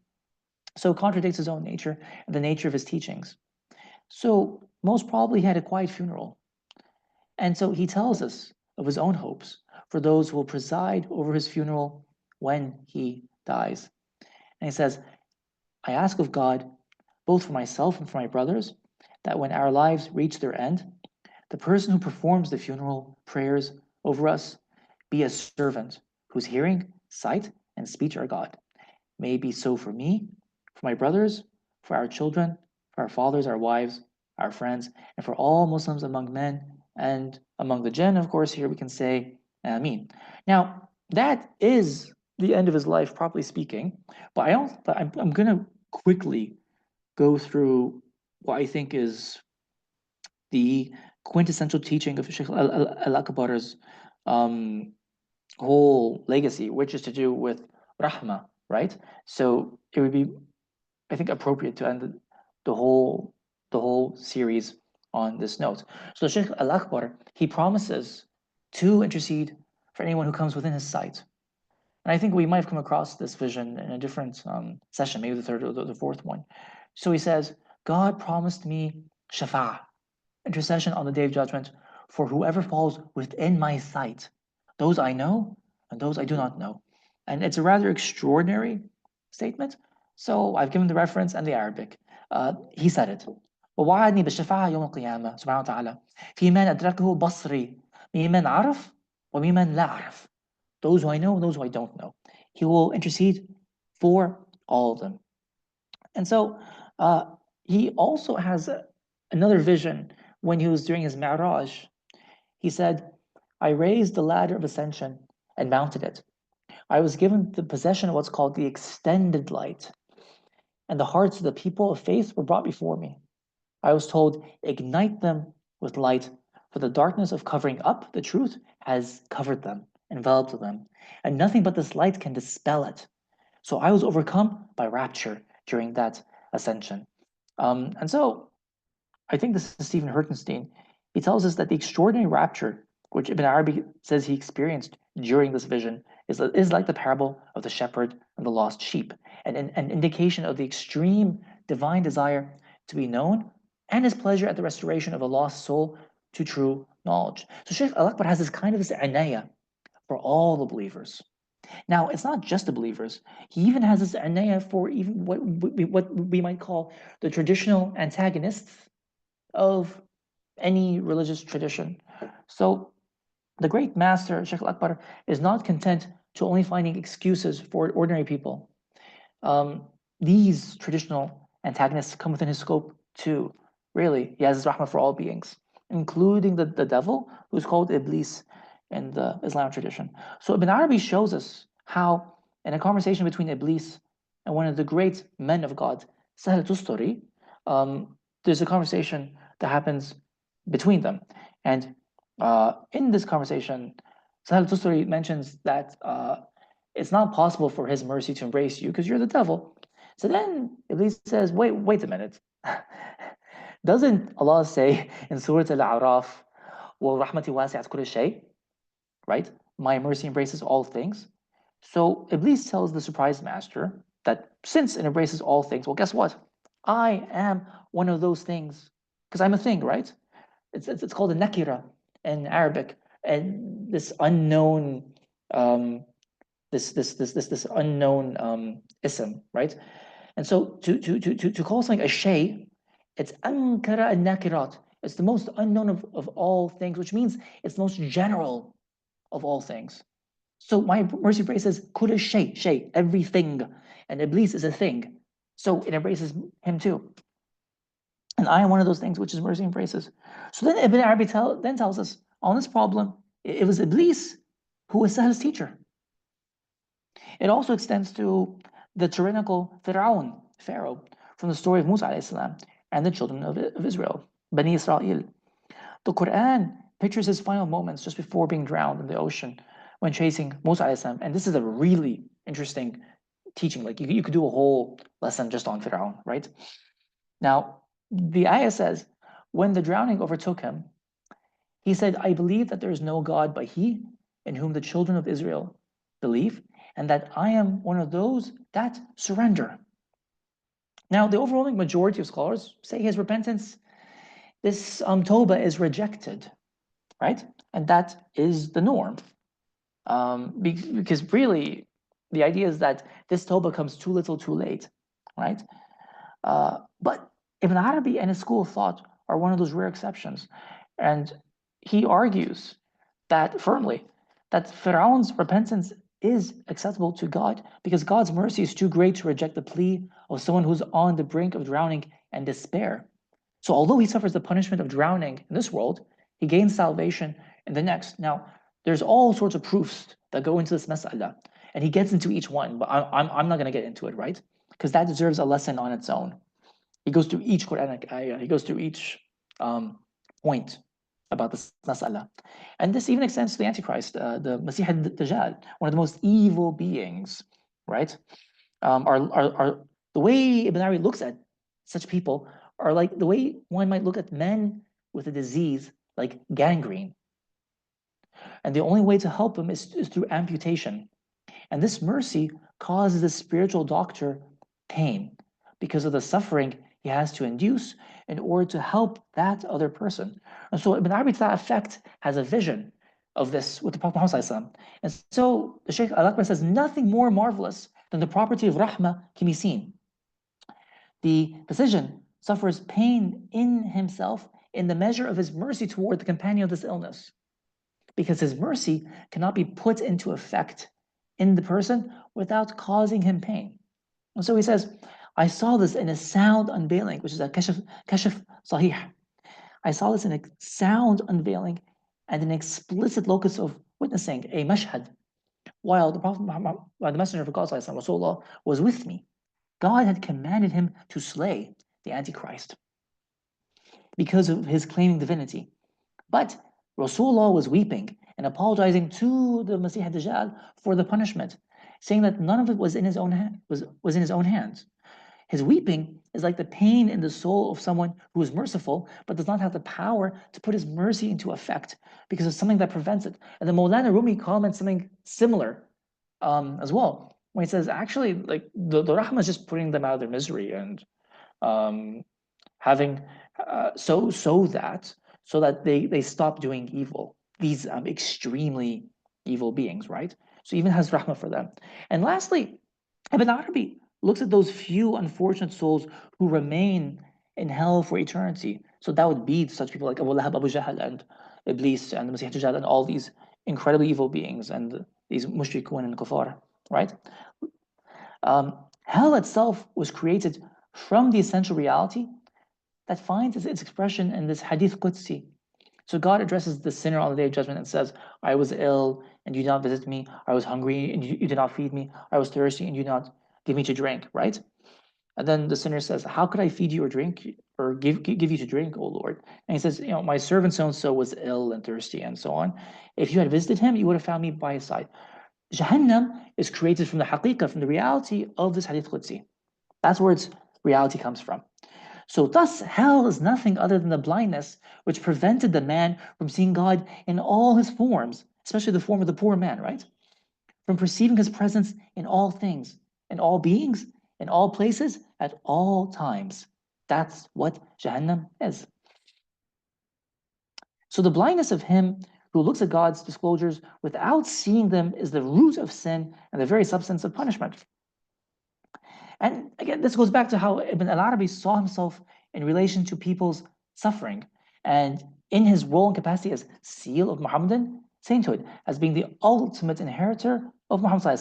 So it contradicts his own nature and the nature of his teachings. So most probably he had a quiet funeral. And so he tells us of his own hopes for those who will preside over his funeral when he dies. And he says, I ask of God, both for myself and for my brothers, that when our lives reach their end, the person who performs the funeral prayers over us be a servant whose hearing, sight, and speech are God. May it be so for me, for my brothers, for our children, for our fathers, our wives, our friends, and for all Muslims among men and among the jinn. Of course, here we can say Ameen. Now, that is the end of his life, properly speaking. But I'm going to quickly go through what I think is the quintessential teaching of Sheikh Al-Akbar's um, whole legacy, which is to do with rahma, right? So it would be, I think, appropriate to end the whole the whole series on this note. So Sheikh Al-Akbar, he promises to intercede for anyone who comes within his sight. And I think we might have come across this vision in a different session, maybe the third or the fourth one. So he says, God promised me shafa'ah, intercession on the day of judgment for whoever falls within my sight, those I know and those I do not know. And it's a rather extraordinary statement. So I've given the reference and the Arabic. He said it. ووعدني بالشفاعة يوم القيامة سبحانه وتعالى في من أدركه بصري ممن عرف وممن لا أعرف. Those who I know and those who I don't know. He will intercede for all of them. And so he also has another vision when he was doing his Mi'raj. He said, I raised the ladder of ascension and mounted it. I was given the possession of what's called the extended light, and the hearts of the people of faith were brought before me. I was told, ignite them with light, for the darkness of covering up the truth has covered them, enveloped them, and nothing but this light can dispel it. So I was overcome by rapture during that ascension. And so I think this is Stephen Hertenstein. He tells us that the extraordinary rapture, which Ibn Arabi says he experienced during this vision, is like the parable of the shepherd and the lost sheep, and an indication of the extreme divine desire to be known and his pleasure at the restoration of a lost soul to true knowledge. So Sheikh Al-Akbar has this kind of this inayah for all the believers. Now, it's not just the believers. He even has this inayah for even what we might call the traditional antagonists of any religious tradition. So the great master, Sheikh Al-Akbar, is not content to only finding excuses for ordinary people. These traditional antagonists come within his scope too. Really, he has his rahmah for all beings, including the devil, who's called Iblis in the Islamic tradition. So Ibn Arabi shows us how, in a conversation between Iblis and one of the great men of God, Sahl Tustari, there's a conversation that happens between them. And in this conversation, Sahl Tustari mentions that it's not possible for his mercy to embrace you because you're the devil. So then Iblis says, wait a minute. Doesn't Allah say in Surah Al-A'raf, وَرَحْمَتِ وَاسِعَتْ كُلَّ شَيْء, right? My mercy embraces all things. So Iblis tells the surprise master that since it embraces all things, well, guess what? I am one of those things because I'm a thing, right? It's called a nakira in Arabic, and this unknown this unknown ism, right? And so to call something a shay, it's ankara and nakirat. It's the most unknown of all things, which means it's the most general of all things. So my mercy prayer says kulla shay, everything, and Iblis is a thing, so it embraces him too. And I am one of those things, which is mercy and praises. So then Ibn Arabi then tells us on this problem, it was Iblis who was Sahl's teacher. It also extends to the tyrannical Pharaoh, from the story of Musa salam and the children of Israel, Bani Israel. The Quran pictures his final moments just before being drowned in the ocean when chasing Musa salam. And this is a really interesting teaching. Like you could do a whole lesson just on Pharaoh, right? Now, the ayah says, when the drowning overtook him, he said, I believe that there is no God but he in whom the children of Israel believe, and that I am one of those that surrender. Now, the overwhelming majority of scholars say his repentance, this tawbah is rejected, right? And that is the norm. Because really, the idea is that this tawbah comes too little too late, right? But Ibn Arabi and his school of thought are one of those rare exceptions. And he argues that firmly that Pharaoh's repentance is acceptable to God because God's mercy is too great to reject the plea of someone who's on the brink of drowning and despair. So although he suffers the punishment of drowning in this world, he gains salvation in the next. Now, there's all sorts of proofs that go into this mas'ala, and he gets into each one, but I'm not going to get into it, right? Because that deserves a lesson on its own. He goes through each Quranic ayah, he goes through each point about this mas'ala. And this even extends to the Antichrist, the Masih al-Dajjal, one of the most evil beings, right? Are the way Ibn Arabi looks at such people are like the way one might look at men with a disease like gangrene. And the only way to help him is through amputation. And this mercy causes the spiritual doctor pain because of the suffering he has to induce in order to help that other person. And so Ibn Arabi, to that effect, has a vision of this with the Prophet Muhammad. And so the Shaykh Al-Akbar says, nothing more marvelous than the property of rahmah can be seen. The physician suffers pain in himself in the measure of his mercy toward the companion of this illness, because his mercy cannot be put into effect in the person without causing him pain. And so he says, I saw this in a sound unveiling, which is a kashf sahih. I saw this in a sound unveiling and an explicit locus of witnessing, a mashhad, while the Prophet Muhammad, the Messenger of God, Rasulullah, was with me. God had commanded him to slay the Antichrist because of his claiming divinity. But Rasulullah was weeping and apologizing to the Masih ad-Dajjal for the punishment, saying that none of it was in his own was in his own hands. His weeping is like the pain in the soul of someone who is merciful but does not have the power to put his mercy into effect because of something that prevents it. And the Maulana Rumi comments something similar as well, when he says, actually, like the rahmah is just putting them out of their misery and having so that they stop doing evil. These extremely evil beings, right? So even has rahmah for them. And lastly, Ibn Arabi looks at those few unfortunate souls who remain in hell for eternity. So that would be such people like Abu Lahab, Abu Jahl, and Iblis, and the Masih Dajjal, and all these incredibly evil beings, and these mushrikun and kuffar, right? Hell itself was created from the essential reality that finds its expression in this hadith Qudsi. So God addresses the sinner on the day of judgment and says, I was ill and you did not visit me. I was hungry and you did not feed me. I was thirsty and you did not give me to drink, right? And then the sinner says, how could I feed you or drink or give you to drink, O Lord? And he says, my servant so-and-so was ill and thirsty and so on. If you had visited him, you would have found me by his side. Jahannam is created from the haqiqah, from the reality of this hadith Qudsi. That's where its reality comes from. So thus, hell is nothing other than the blindness which prevented the man from seeing God in all his forms, especially the form of the poor man, right? From perceiving his presence in all things, in all beings, in all places, at all times. That's what Jahannam is. So the blindness of him who looks at God's disclosures without seeing them is the root of sin and the very substance of punishment. And again, this goes back to how Ibn al-Arabi saw himself in relation to people's suffering and in his role and capacity as seal of Muhammadan sainthood, as being the ultimate inheritor of Muhammad.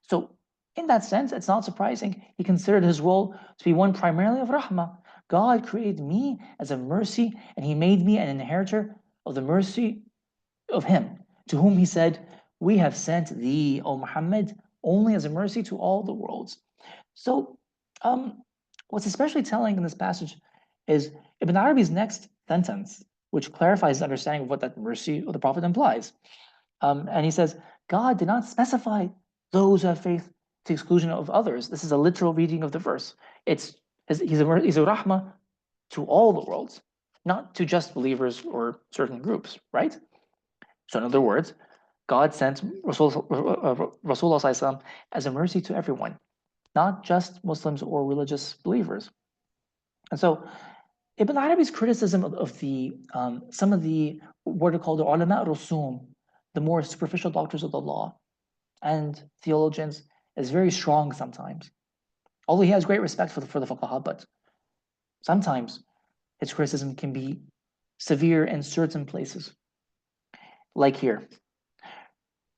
So in that sense, it's not surprising he considered his role to be one primarily of rahmah. God created me as a mercy, and he made me an inheritor of the mercy of him, to whom he said, we have sent thee, O Muhammad, only as a mercy to all the worlds. So what's especially telling in this passage is Ibn Arabi's next sentence, which clarifies his understanding of what that mercy of the Prophet implies. And he says, God did not specify those who have faith to the exclusion of others. This is a literal reading of the verse. He's a rahmah to all the worlds, not to just believers or certain groups, right? So in other words, God sent Rasulullah as a mercy to everyone, not just Muslims or religious believers. And so Ibn Arabi's criticism of the some of the what are called the ulama rusum, the more superficial doctors of the law, and theologians is very strong sometimes. Although he has great respect for the fuqaha, but sometimes his criticism can be severe in certain places, like here.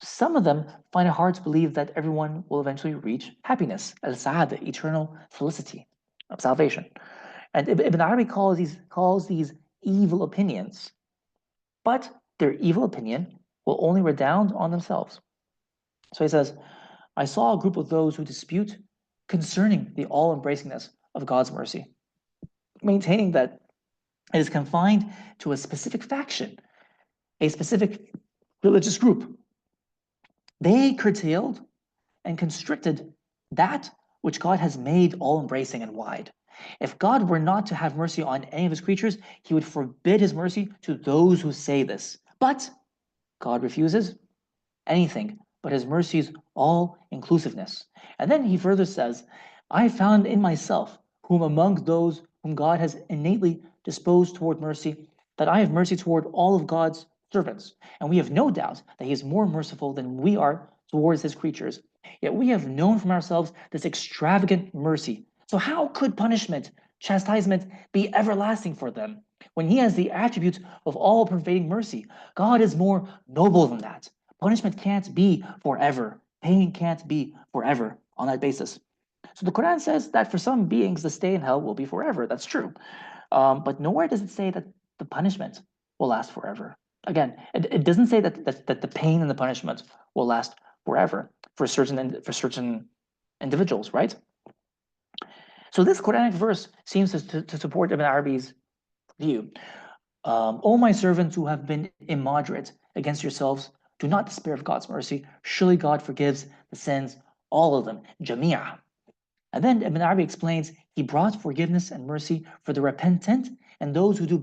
Some of them find it hard to believe that everyone will eventually reach happiness, al-sa'ada, eternal felicity of salvation. And Ibn Arabi calls these evil opinions, but their evil opinion will only redound on themselves. So he says, I saw a group of those who dispute concerning the all-embracingness of God's mercy, maintaining that it is confined to a specific faction, a specific religious group. They curtailed and constricted that which God has made all-embracing and wide. If God were not to have mercy on any of his creatures, he would forbid his mercy to those who say this. But God refuses anything but his mercy's all-inclusiveness. And then he further says, I found in myself, whom among those whom God has innately disposed toward mercy, that I have mercy toward all of God's servants. And we have no doubt that he is more merciful than we are towards his creatures. Yet we have known from ourselves this extravagant mercy. So how could punishment, chastisement, be everlasting for them when he has the attributes of all-pervading mercy? God is more noble than that. Punishment can't be forever. Pain can't be forever on that basis. So the Quran says that for some beings, the stay in hell will be forever. That's true. But nowhere does it say that the punishment will last forever. Again, it doesn't say that the pain and the punishment will last forever for certain individuals, right? So this Quranic verse seems to support Ibn Arabi's view. O my servants who have been immoderate against yourselves, do not despair of God's mercy. Surely God forgives the sins, all of them, jamia. And then Ibn Arabi explains he brought forgiveness and mercy for the repentant and those who do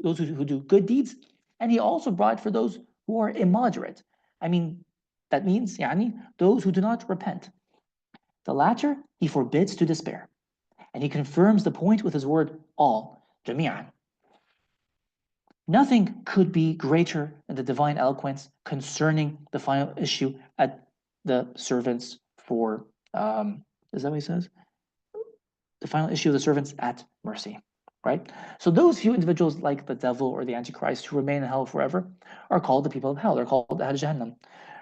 who do good deeds, and he also brought for those who are immoderate. I mean, that means those who do not repent. The latter he forbids to despair, and he confirms the point with his word all, jami'an. Nothing could be greater than the divine eloquence concerning the final issue at the servants for, is that what he says? The final issue of the servants at mercy, right? So those few individuals like the devil or the Antichrist who remain in hell forever are called the people of hell. They're called Ahl Jahannam,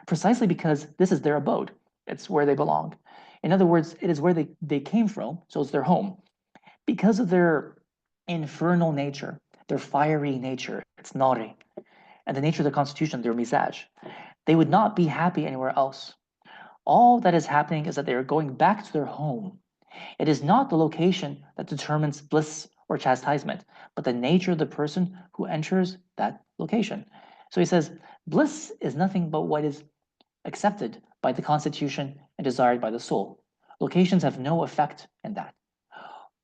precisely because this is their abode. It's where they belong. In other words, it is where they came from, so it's their home. Because of their infernal nature, their fiery nature, it's nari, and the nature of their constitution, their mizaj, they would not be happy anywhere else. All that is happening is that they are going back to their home. It is not the location that determines bliss or chastisement, but the nature of the person who enters that location. So he says, bliss is nothing but what is accepted by the constitution and desired by the soul. Locations have no effect in that.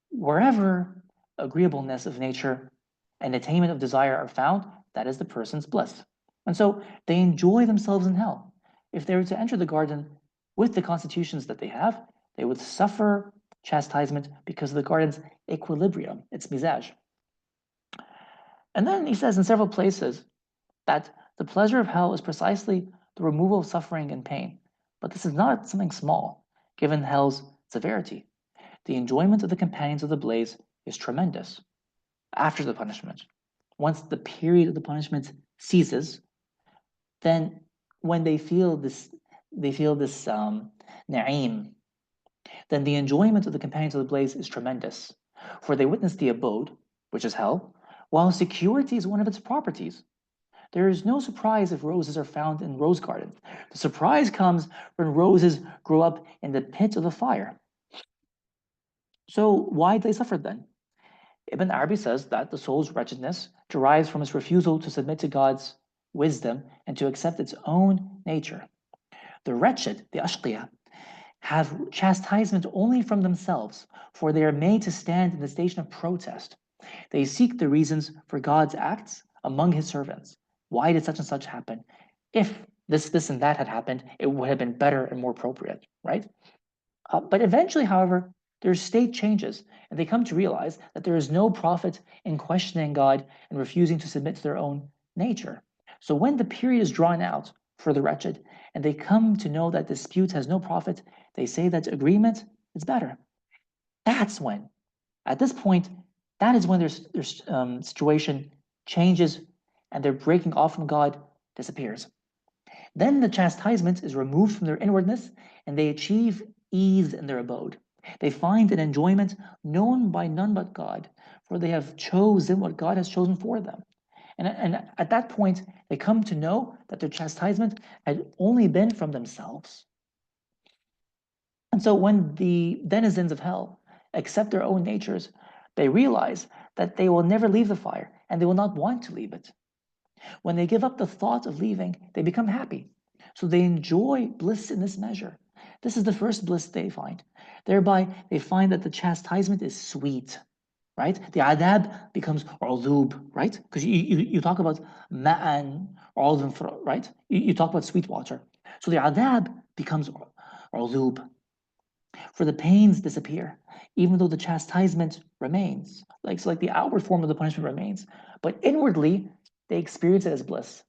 Wherever agreeableness of nature and attainment of desire are found, that is the person's bliss. And so they enjoy themselves in hell. If they were to enter the garden with the constitutions that they have, they would suffer chastisement because of the garden's equilibrium, its mizaj. And then he says in several places that the pleasure of hell is precisely the removal of suffering and pain. But this is not something small, given hell's severity. The enjoyment of the companions of the blaze is tremendous after the punishment. Once the period of the punishment ceases, then when they feel this na'im, then the enjoyment of the companions of the blaze is tremendous. For they witness the abode, which is hell, while security is one of its properties. There is no surprise if roses are found in rose gardens. The surprise comes when roses grow up in the pit of the fire. So why do they suffer then? Ibn Arabi says that the soul's wretchedness derives from its refusal to submit to God's wisdom and to accept its own nature. The wretched, the ashqiya, have chastisement only from themselves, for they are made to stand in the station of protest. They seek the reasons for God's acts among his servants. Why did such and such happen? If this, and that had happened, it would have been better and more appropriate, right? But eventually, however, their state changes, and they come to realize that there is no profit in questioning God and refusing to submit to their own nature. So when the period is drawn out for the wretched, and they come to know that dispute has no profit. They say that agreement is better. That's when, at this point, that is when their situation changes and their breaking off from God disappears. Then the chastisement is removed from their inwardness and they achieve ease in their abode. They find an enjoyment known by none but God, for they have chosen what God has chosen for them. And at that point, they come to know that their chastisement had only been from themselves. And so when the denizens of hell accept their own natures, they realize that they will never leave the fire and they will not want to leave it. When they give up the thought of leaving, they become happy. So they enjoy bliss in this measure. This is the first bliss they find. Thereby, they find that the chastisement is sweet, right? The adab becomes ulub, right? Because you talk about ma'an, right? You talk about sweet water. So the adab becomes ulub, for the pains disappear, even though the chastisement remains. Like the outward form of the punishment remains, but inwardly they experience it as bliss.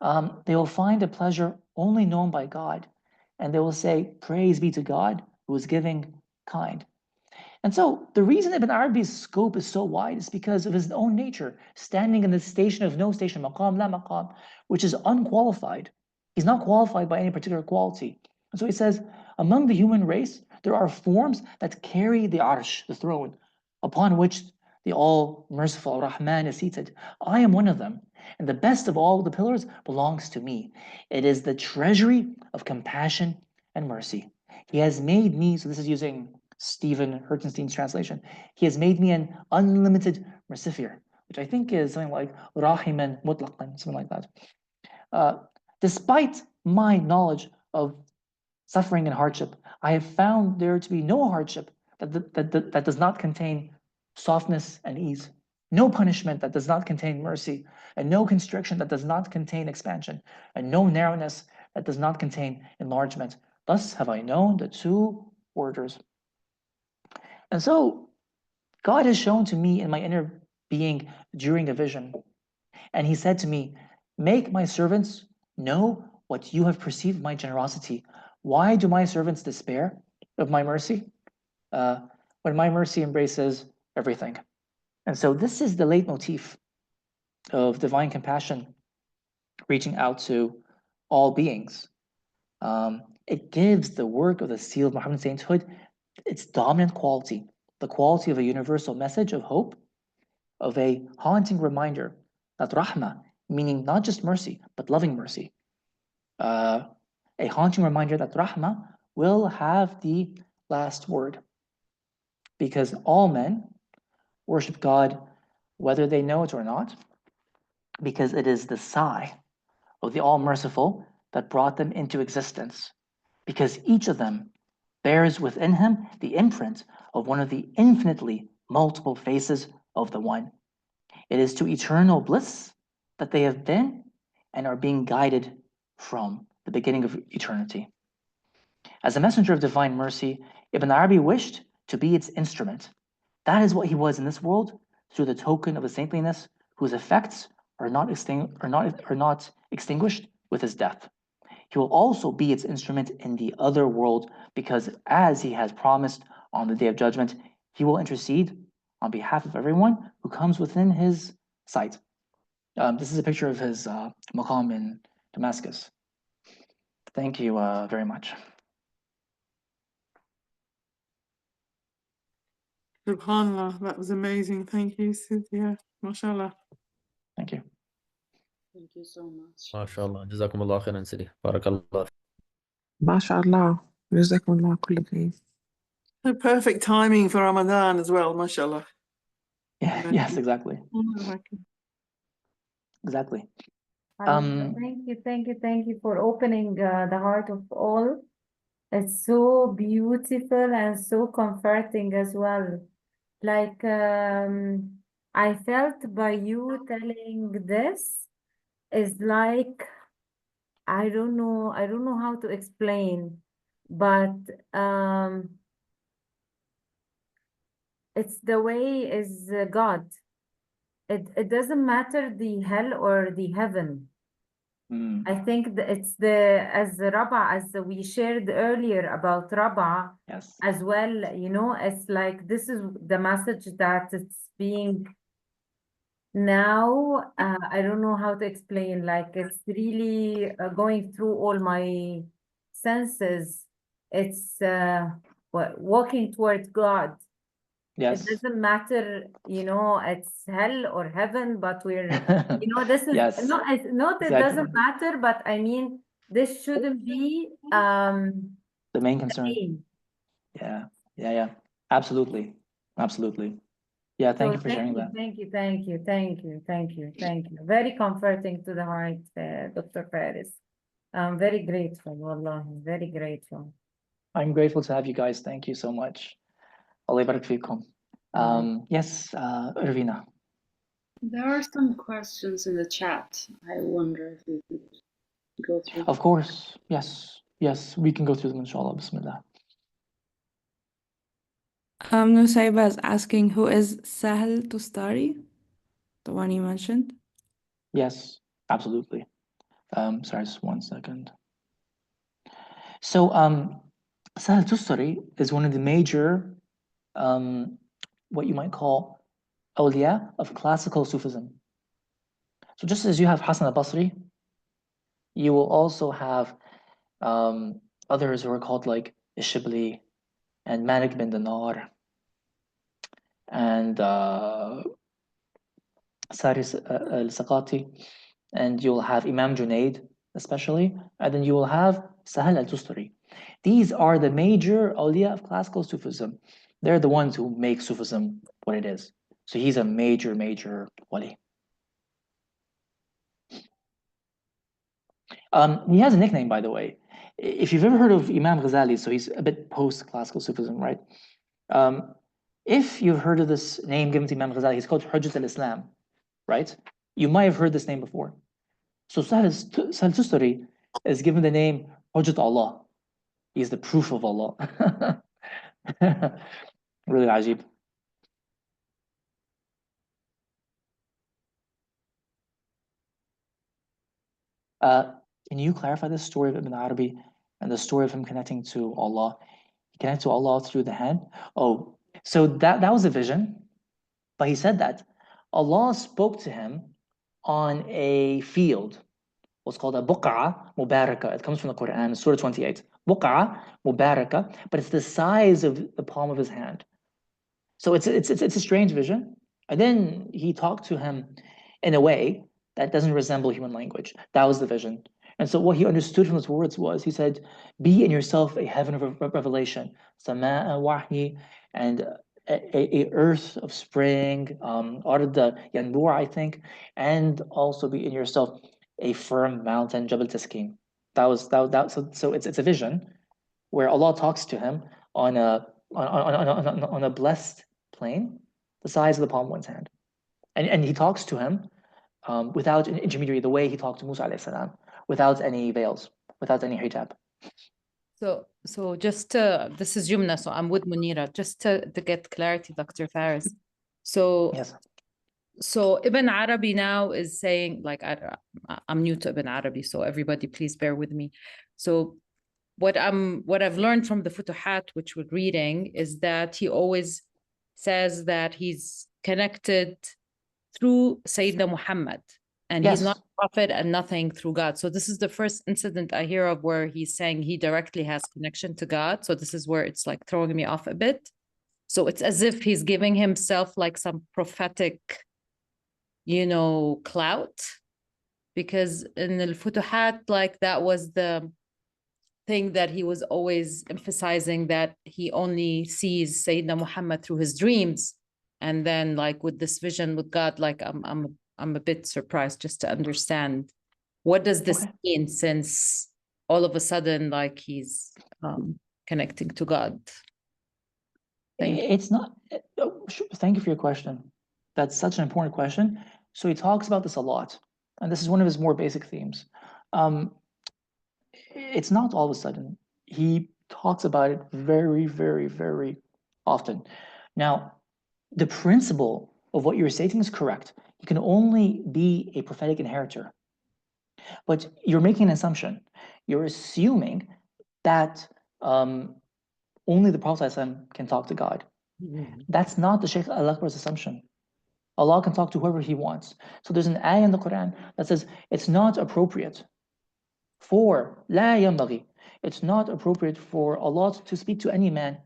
They will find a pleasure only known by God, and they will say, "Praise be to God who is giving, kind." And so the reason Ibn Arabi's scope is so wide is because of his own nature, standing in the station of no station, maqam la maqam, which is unqualified. He's not qualified by any particular quality. And so he says, among the human race, there are forms that carry the arsh, the throne, upon which the all-merciful Rahman is seated. I am one of them, and the best of all the pillars belongs to me. It is the treasury of compassion and mercy. He has made me, so this is using Stephen Hertenstein's translation, he has made me an unlimited mercifier, which I think is something like rahiman mutlaqan, something like that. Despite my knowledge of suffering and hardship, I have found there to be no hardship that does not contain softness and ease, no punishment that does not contain mercy, and no constriction that does not contain expansion, and no narrowness that does not contain enlargement. Thus have I known the two orders. And so God has shown to me in my inner being during a vision, and he said to me, "Make my servants know what you have perceived my generosity. Why do my servants despair of my mercy? When my mercy embraces everything." And so this is the leitmotif of divine compassion reaching out to all beings. It gives the work of the seal of Muhammad's sainthood its dominant quality, the quality of a universal message of hope, of a haunting reminder that rahmah, meaning not just mercy, but loving mercy, a haunting reminder that rahmah will have the last word, because all men worship God whether they know it or not, because it is the sigh of the all-merciful that brought them into existence, because each of them bears within him the imprint of one of the infinitely multiple faces of the One. It is to eternal bliss that they have been and are being guided from the beginning of eternity. As a messenger of divine mercy, Ibn Arabi wished to be its instrument. That is what he was in this world, through the token of a saintliness whose effects are not extinguished with his death. He will also be its instrument in the other world, because as he has promised on the day of judgment, he will intercede on behalf of everyone who comes within his sight. This is a picture of his maqam in Damascus. Thank you very much. SubhanAllah, that was amazing. Thank you, Cynthia. MashaAllah. Thank you. Thank you so much. ما شاء الله جزاكم الله خيرا سيدي بارك الله فيك. ما شاء الله جزاكم الله كل خير. The perfect timing for Ramadan as well, MashaAllah. Yeah, yes, exactly. Exactly. Thank you for opening the heart of all. It's so beautiful and so comforting as well. Like I felt by you telling this is like I don't know how to explain, but it's the way is God. It doesn't matter the hell or the heaven. Mm. I think it's as we shared earlier about Rabba Yes. as well, you know, it's like this is the message that it's being now, I don't know how to explain, like it's really going through all my senses. It's walking toward God. It Yes. doesn't matter, you know, it's hell or heaven, but we're, you know, this is Yes. not, it's not, it Exactly. doesn't matter, but I mean, this shouldn't be The main the concern. aim. Yeah. Yeah. Yeah. Absolutely. Absolutely. Yeah. Thank you So for sharing that. thank you. Very comforting to the heart, Dr. Faris. I'm very grateful, wallahi, very grateful. I'm grateful to have you guys. Thank you so much. Allah yabarak fikum. Yes, Irvina. There are some questions in the chat. I wonder if we could go through. Of course. Yes. Yes. We can go through them, inshallah. Bismillah. Nusayba is asking who is Sahel Tustari, the one you mentioned. Yes, absolutely. Sorry, just 1 second. So, Sahel Tustari is one of the major, what you might call awliya of classical Sufism. So just as you have Hassan al-Basri, you will also have others who are called like Ishibli and Malik bin Dinar and Saris al-Saqati, and you'll have Imam Junaid especially, and then you will have Sahel al-Tustari. These are the major awliya of classical Sufism. They're the ones who make Sufism what it is. So he's a major, major wali. He has a nickname, by the way. If you've ever heard of Imam Ghazali, so he's a bit post-classical Sufism, right? If you've heard of this name given to Imam Ghazali, he's called Hujjat al-Islam, right? You might have heard this name before. So Sahel Tustari is given the name Hujjat Allah. He's the proof of Allah. Really ajib. Can you clarify the story of Ibn Arabi and the story of him connecting to Allah? He connected to Allah through the hand. Oh, so that was a vision, but he said that Allah spoke to him on a field, what's called a buq'a mubarakah. It comes from the Quran, Surah 28. Buq'a mubarakah, but it's the size of the palm of his hand. So it's a strange vision. And then he talked to him in a way that doesn't resemble human language. That was the vision. And so what he understood from his words was, he said, be in yourself a heaven of revelation, sama'a wahi, and a earth of spring, ard yanbur, I think, and also be in yourself a firm mountain, Jabal Taskim. So it's a vision where Allah talks to him on a blessed plain, the size of the palm of one's hand, and he talks to him without an intermediary, the way he talked to Musa alayhi salam, without any veils, without any hijab. So just this is Jumna, so I'm with Munira, just to get clarity, Dr. Faris. So Yes. So Ibn Arabi now is saying, like, I'm new to Ibn Arabi, so everybody please bear with me. So what I've learned from the Futuhat, which we're reading, is that he always says that he's connected through Sayyidina Muhammad, and Yes. he's not a prophet and nothing through God. So this is the first incident I hear of where he's saying he directly has connection to God. So this is where it's like throwing me off a bit. So it's as if he's giving himself like some prophetic, clout, because in the Futuhat, like that was the thing that he was always emphasizing, that he only sees Sayyidina Muhammad through his dreams. And then like with this vision with God, like I'm a bit surprised just to understand what does this mean, since all of a sudden like he's connecting to God. It's not. Thank you for your question. That's such an important question. So he talks about this a lot, and this is one of his more basic themes. It's not all of a sudden. He talks about it very, very, very often. Now, the principle of what you're stating is correct. You can only be a prophetic inheritor. But you're making an assumption. You're assuming that only the Prophet ﷺ can talk to God. That's not the Shaykh al-Akbar's assumption. Allah can talk to whoever He wants. So there's an ayah in the Quran that says it's not appropriate for لا ينبغي. It's not appropriate for Allah to speak to any man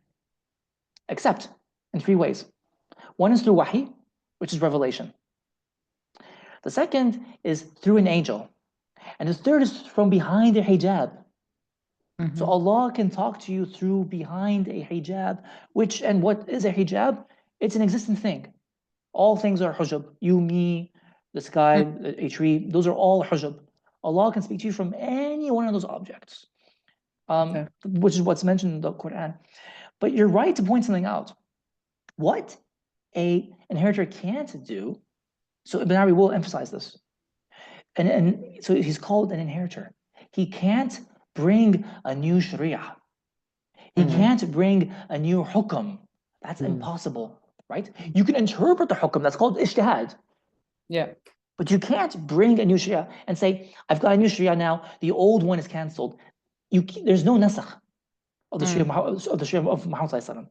except in 3 ways. One is through wahi, which is revelation. The second is through an angel. And the third is from behind a hijab. So Allah can talk to you through behind a hijab, and what is a hijab? It's an existent thing. All things are hujab. You, me, the sky, a tree, those are all hujab. Allah can speak to you from any one of those objects, which is what's mentioned in the Quran. But you're right to point something out. What a inheritor can't do, so Ibn Arabi will emphasize this, and so he's called an inheritor. He can't bring a new sharia. He can't bring a new hukm. That's impossible, right? You can interpret the hukm, that's called ijtihad. Yeah. But you can't bring a new sharia and say, I've got a new sharia now, the old one is cancelled. There's no nasakh of the sharia of Muhammad Sallallahu Alaihi Wasallam.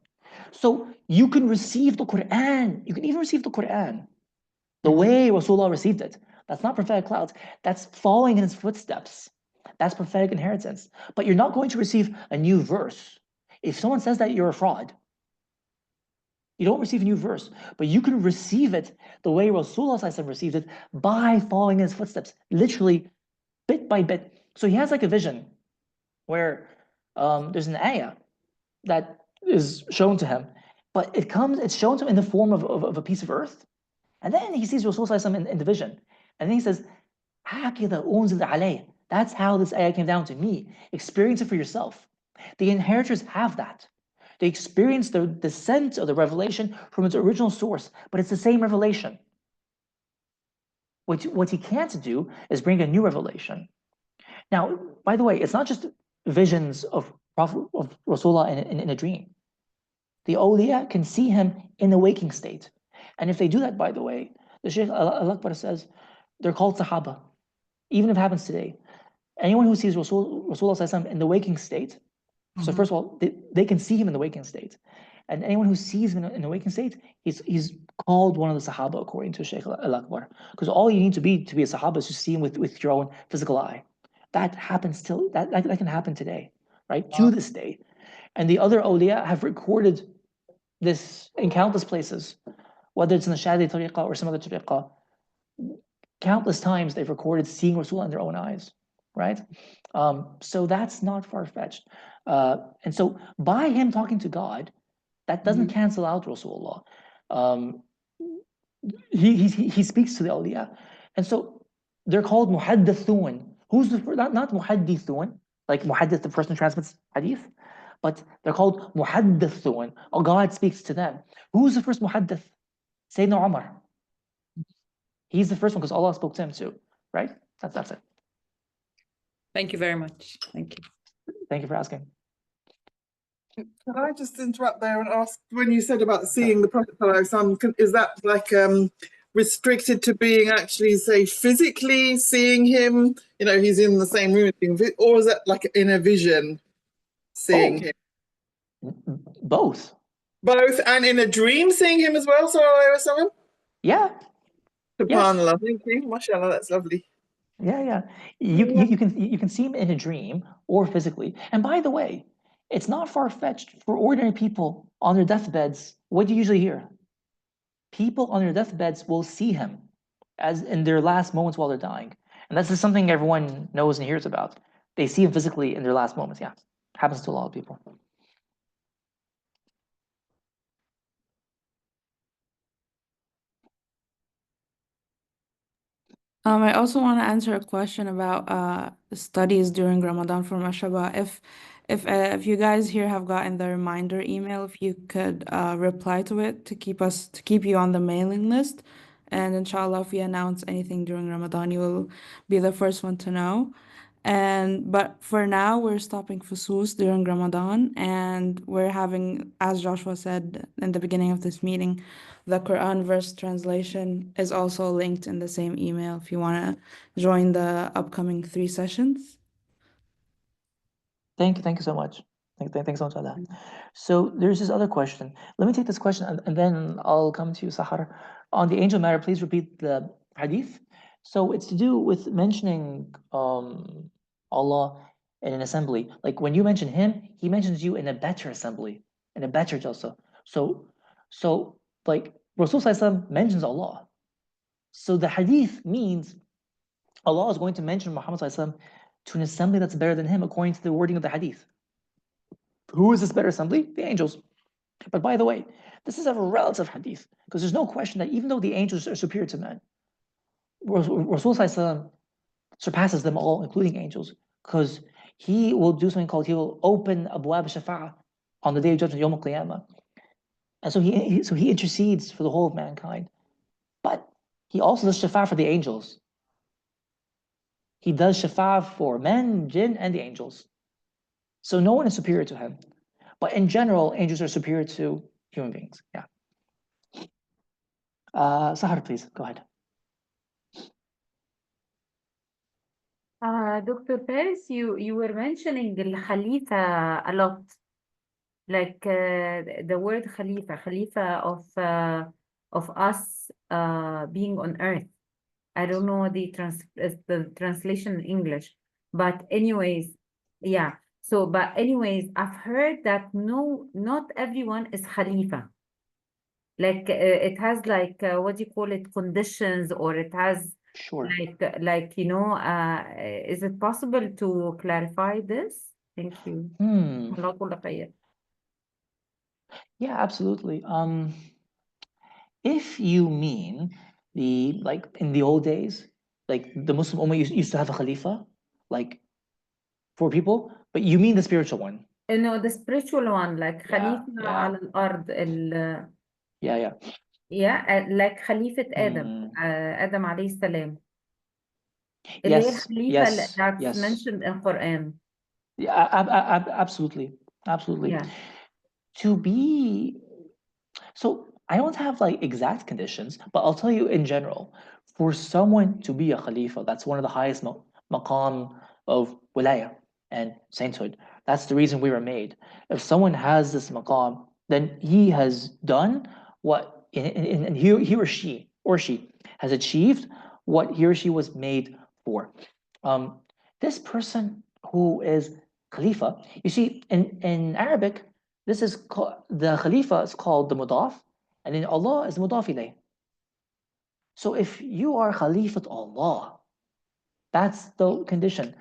So you can receive the Quran. You can even receive the Quran the way Rasulullah received it. That's not prophetic clouds. That's following in his footsteps. That's prophetic inheritance. But you're not going to receive a new verse. If someone says that, you're a fraud. You don't receive a new verse, but you can receive it the way Rasulullah Sallallahu Alaihi Wasallam received it by following in his footsteps, literally bit by bit. So he has like a vision where there's an ayah that is shown to him, but it's shown to him in the form of a piece of earth. And then he sees Rasulullah Sallallahu Alaihi Wasallam in the vision. And then he says, هَكَذَا أُنزِلَ عَلَيْهِ. That's how this ayah came down to me. Experience it for yourself. The inheritors have that. They experience the descent of the revelation from its original source, but it's the same revelation. What he can't do is bring a new revelation. Now, by the way, it's not just visions of Rasulullah in a dream. The awliya can see him in the waking state. And if they do that, by the way, the Shaykh al-Akbar says, they're called Sahaba. Even if it happens today. Anyone who sees Rasulullah in the waking state, so first of all, they can see him in the waking state. And anyone who sees him in the waking state, he's called one of the Sahaba, according to Shaykh al-Akbar. Because all you need to be a Sahaba is to see him with your own physical eye. That happens still, that can happen today, right? To this day. And the other awliya have recorded this in countless places, whether it's in the Shadi tariqah or some other tariqah. Countless times they've recorded seeing Rasulullah in their own eyes, right? So that's not far-fetched. And so by him talking to God, that doesn't cancel out Rasulullah. He speaks to the awliya. And so they're called muhaddithun. Who's not muhaddithun, like muhaddith, the person who transmits hadith, but they're called muhaddithun. Oh, God speaks to them. Who's the first muhaddith? Sayyidina Umar. He's the first one because Allah spoke to him too, right? That's it. Thank you very much. Thank you. Thank you for asking. Can I just interrupt there and ask, when you said about seeing the Prophet ﷺ, is that like restricted to being actually, say, physically seeing him? You know, he's in the same room, or is that like in a vision seeing him? Both. Both, and in a dream seeing him as well, sallallahu alaihi wasallam? Yeah. SubhanAllah. Thank you. MashaAllah, that's lovely. Yeah. You can see him in a dream or physically. And by the way, it's not far-fetched for ordinary people on their deathbeds. What do you usually hear? People on their deathbeds will see him as in their last moments while they're dying. And that's just something everyone knows and hears about. They see him physically in their last moments. Yeah, happens to a lot of people. I also want to answer a question about studies during Ramadan for Mashaba. If you guys here have gotten the reminder email, if you could reply to it to keep you on the mailing list, and inshallah, if we announce anything during Ramadan, you will be the first one to know. But for now, we're stopping fusus during Ramadan, and we're having, as Joshua said in the beginning of this meeting, the Quran verse translation is also linked in the same email if you want to join the upcoming 3 sessions. Thank you so much. Thanks so much for that. So there's this other question. Let me take this question and then I'll come to you, Sahar. On the angel matter, please repeat the hadith. So it's to do with mentioning Allah in an assembly. Like when you mention him, he mentions you in a better assembly, in a better jalsa. So like Rasul Sallallahu Alaihi Wasallam mentions Allah. So the hadith means Allah is going to mention Muhammad Sallallahu Alaihi Wasallam to an assembly that's better than him, according to the wording of the hadith. Who is this better assembly? The angels. But by the way, this is a relative hadith, because there's no question that even though the angels are superior to men, Rasul surpasses them all, including angels, because he will do something called, he will open abwab shafa'ah on the day of judgment, Yawm al-Qiyamah. And so he intercedes for the whole of mankind. But he also does shafa'ah for the angels. He does shafa'ah for men, jinn, and the angels. So no one is superior to him. But in general, angels are superior to human beings. Yeah. Sahar, please, go ahead. Dr. Faris, you were mentioning Khalifa a lot, like the word Khalifa of us being on earth. I don't know the translation in English, but anyways, yeah. So, but anyways, I've heard that not everyone is Khalifa. Like it has like what do you call it, conditions, or it has Sure. like you know, is it possible to clarify this? Thank you. الله كل خير. Yeah, absolutely. If you mean like in the old days, like the Muslim Ummah used to have a Khalifa, like for people, but you mean the spiritual one. No, the spiritual one, like Yeah, Khalifa yeah. على الأرض Yeah. yeah, like Khalifat Adam, Adam عليه السلام. اللي هي Yes, الخليفة that's yes. mentioned in Quran. Yeah, absolutely. Yeah. To be, so I don't have like exact conditions, but I'll tell you in general, for someone to be a Khalifa, that's one of the highest maqam of wilaya and sainthood. That's the reason we were made. If someone has this maqam, then he has done what, and he or she has achieved what he or she was made for. This person who is Khalifa, you see, in Arabic, this is the Khalifa is called the Mudaf, and then Allah is Mudaf ilayh. So if you are Khalifat Allah, that's the condition.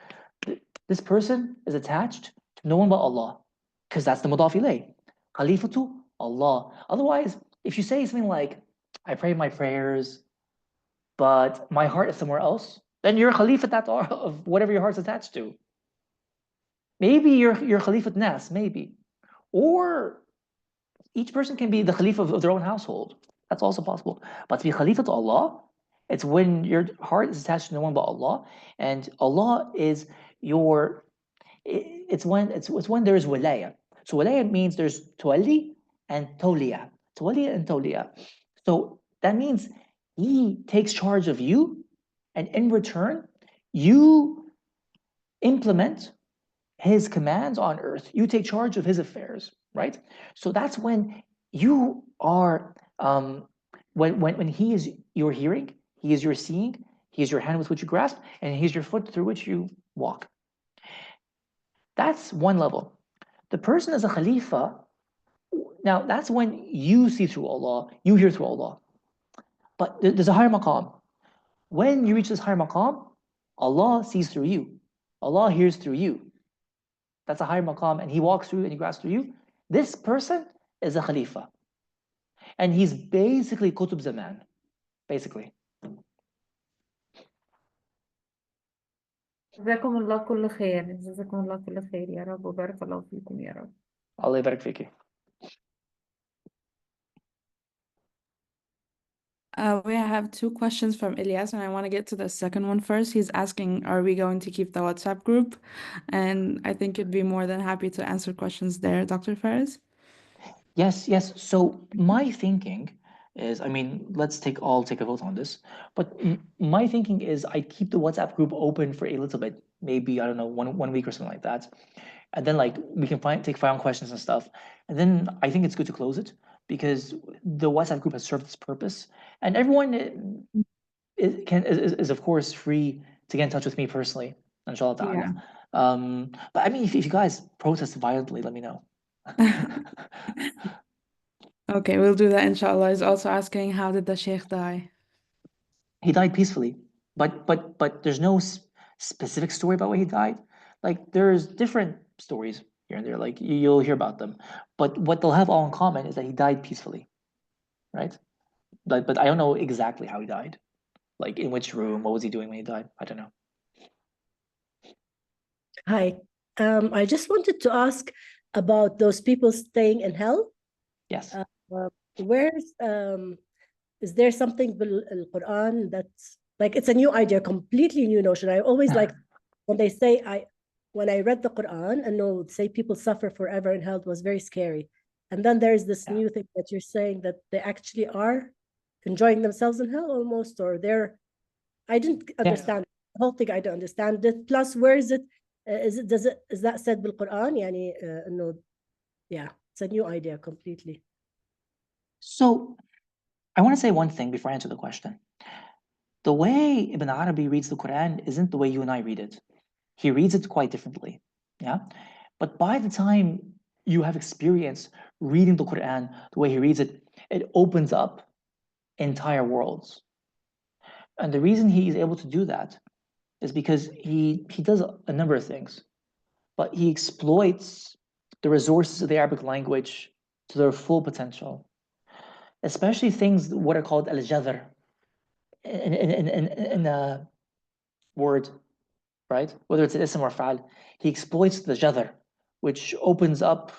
This person is attached to no one but Allah, because that's the Mudaf ilayh. Khalifatu Allah. Otherwise, if you say something like, I pray my prayers, but my heart is somewhere else, then you're Khalifat that of whatever your heart's attached to. Maybe you're Khalifat Nas, maybe. Or each person can be the Khalifa of their own household. That's also possible. But to be Khalifa to Allah, it's when your heart is attached to no one but Allah, and Allah is your. It's when there is wilaya. So wilaya means there's tuwalli and tawliya. Tuwalli and tawliya. So that means He takes charge of you, and in return, you implement His commands on earth. You take charge of His affairs, right? So that's when you are, when He is your hearing, He is your seeing, He is your hand with which you grasp, and He is your foot through which you walk. That's one level. The person is a Khalifa. Now, that's when you see through Allah, you hear through Allah. But there's a higher maqam. When you reach this higher maqam, Allah sees through you. Allah hears through you. That's a higher maqam, and He walks through and He grasps through you. This person is a Khalifa. And he's basically Qutb Zaman, basically. جزاكم الله كل خير، جزاكم الله كل خير يا رب، وبارك الله فيكم يا رب. Allah يبارك فيكي. We have two questions from Ilyas, and I want to get to the second one first. He's asking, are we going to keep the WhatsApp group? And I think you'd be more than happy to answer questions there, Dr. Faris. Yes, yes. So my thinking is, I mean, let's take a vote on this. But my thinking is I keep the WhatsApp group open for a little bit, maybe, I don't know, one week or something like that. And then like we can take final questions and stuff. And then I think it's good to close it because the WhatsApp group has served its purpose. And everyone is of course free to get in touch with me personally, inshallah ta'ala. But I mean, if you guys protest violently, let me know. Okay, we'll do that, inshallah. He's also asking, how did the Sheikh die? He died peacefully, but there's no specific story about why he died. Like there's different stories here and there, like you'll hear about them. But what they'll have all in common is that he died peacefully, right? But I don't know exactly how he died. Like in which room, what was he doing when he died? I don't know. Hi. I just wanted to ask about those people staying in hell. Yes. Where's is there something in Quran that's like it's a new idea, completely new notion. I always like when they say when I read the Quran and no say people suffer forever in hell, it was very scary. And then there's this new thing that you're saying that they actually are enjoying themselves in hell almost, or I didn't understand the whole thing. I don't understand it. Plus, where is it? Is that said bil Quran? Yani, no, yeah, it's a new idea completely. So I want to say one thing before I answer the question. The way Ibn Arabi reads the Quran isn't the way you and I read it. He reads it quite differently. Yeah. But by the time you have experience reading the Quran the way he reads it, it opens up entire worlds. And the reason he is able to do that is because he does a number of things, but he exploits the resources of the Arabic language to their full potential, especially things what are called al-jadr in a word, right? Whether it's an ism or fa'al, he exploits the jadr, which opens up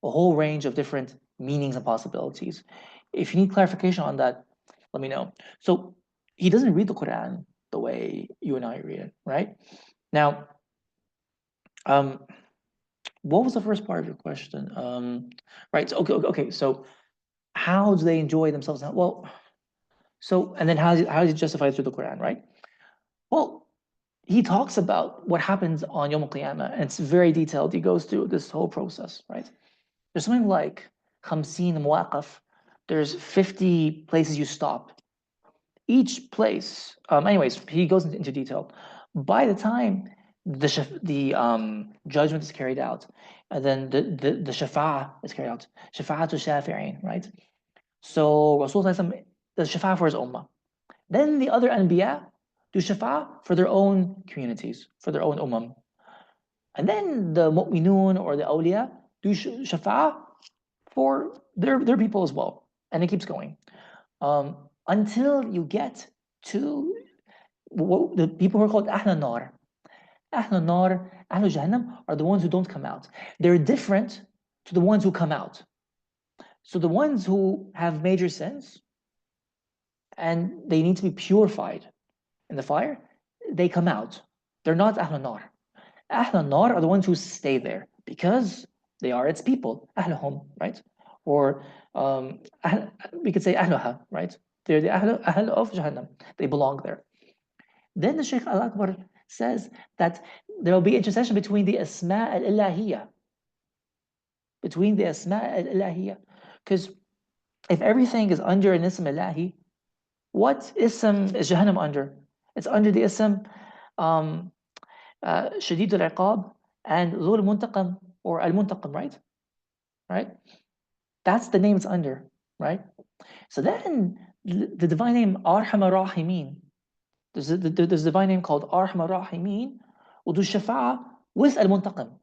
a whole range of different meanings and possibilities. If you need clarification on that, let me know. So he doesn't read the Quran the way you and I read it, right? Now, what was the first part of your question? Right. So, okay. So, how do they enjoy themselves now? Well, so and then how does he justify it through the Quran, right? Well, he talks about what happens on Yawm al-Qiyamah, and it's very detailed. He goes through this whole process, right? There's something like 50 muwaqaf. There's 50 places you stop. Each place, anyways, he goes into detail. By the time the judgment is carried out, and then the shafa'ah is carried out, shafa'atu shafi'in, right? So Rasul does shafa'ah for his ummah. Then the other anbiya do shafa'ah for their own communities, for their own ummah. And then the mu'minun or the awliya do shafa'ah for their people as well. And it keeps going. Until you get to the people who are called Ahl Nar. Ahl Nar, Ahl Jahannam are the ones who don't come out. They're different to the ones who come out. So the ones who have major sins and they need to be purified in the fire, they come out. They're not Ahl Nar. Ahl Nar are the ones who stay there because they are its people. Ahlhum, right? Or we could say Ahluha, right? They're the Ahl of Jahannam. They belong there. Then the Shaykh Al-Akbar says that there will be intercession between the Asma al-Ilahiyya. Between the Asma al-Ilahiyya. Because if everything is under an Ism Ilahi, what Ism is Jahannam under? It's under the Ism Shadid al-Iqab and Dhul Muntaqam or Al-Muntaqam, right? Right? That's the name it's under, right? So then the divine name Arhamar Rahimin. There's a divine name called Arhamar Rahimin will do shafa'ah with Al-Muntaqam.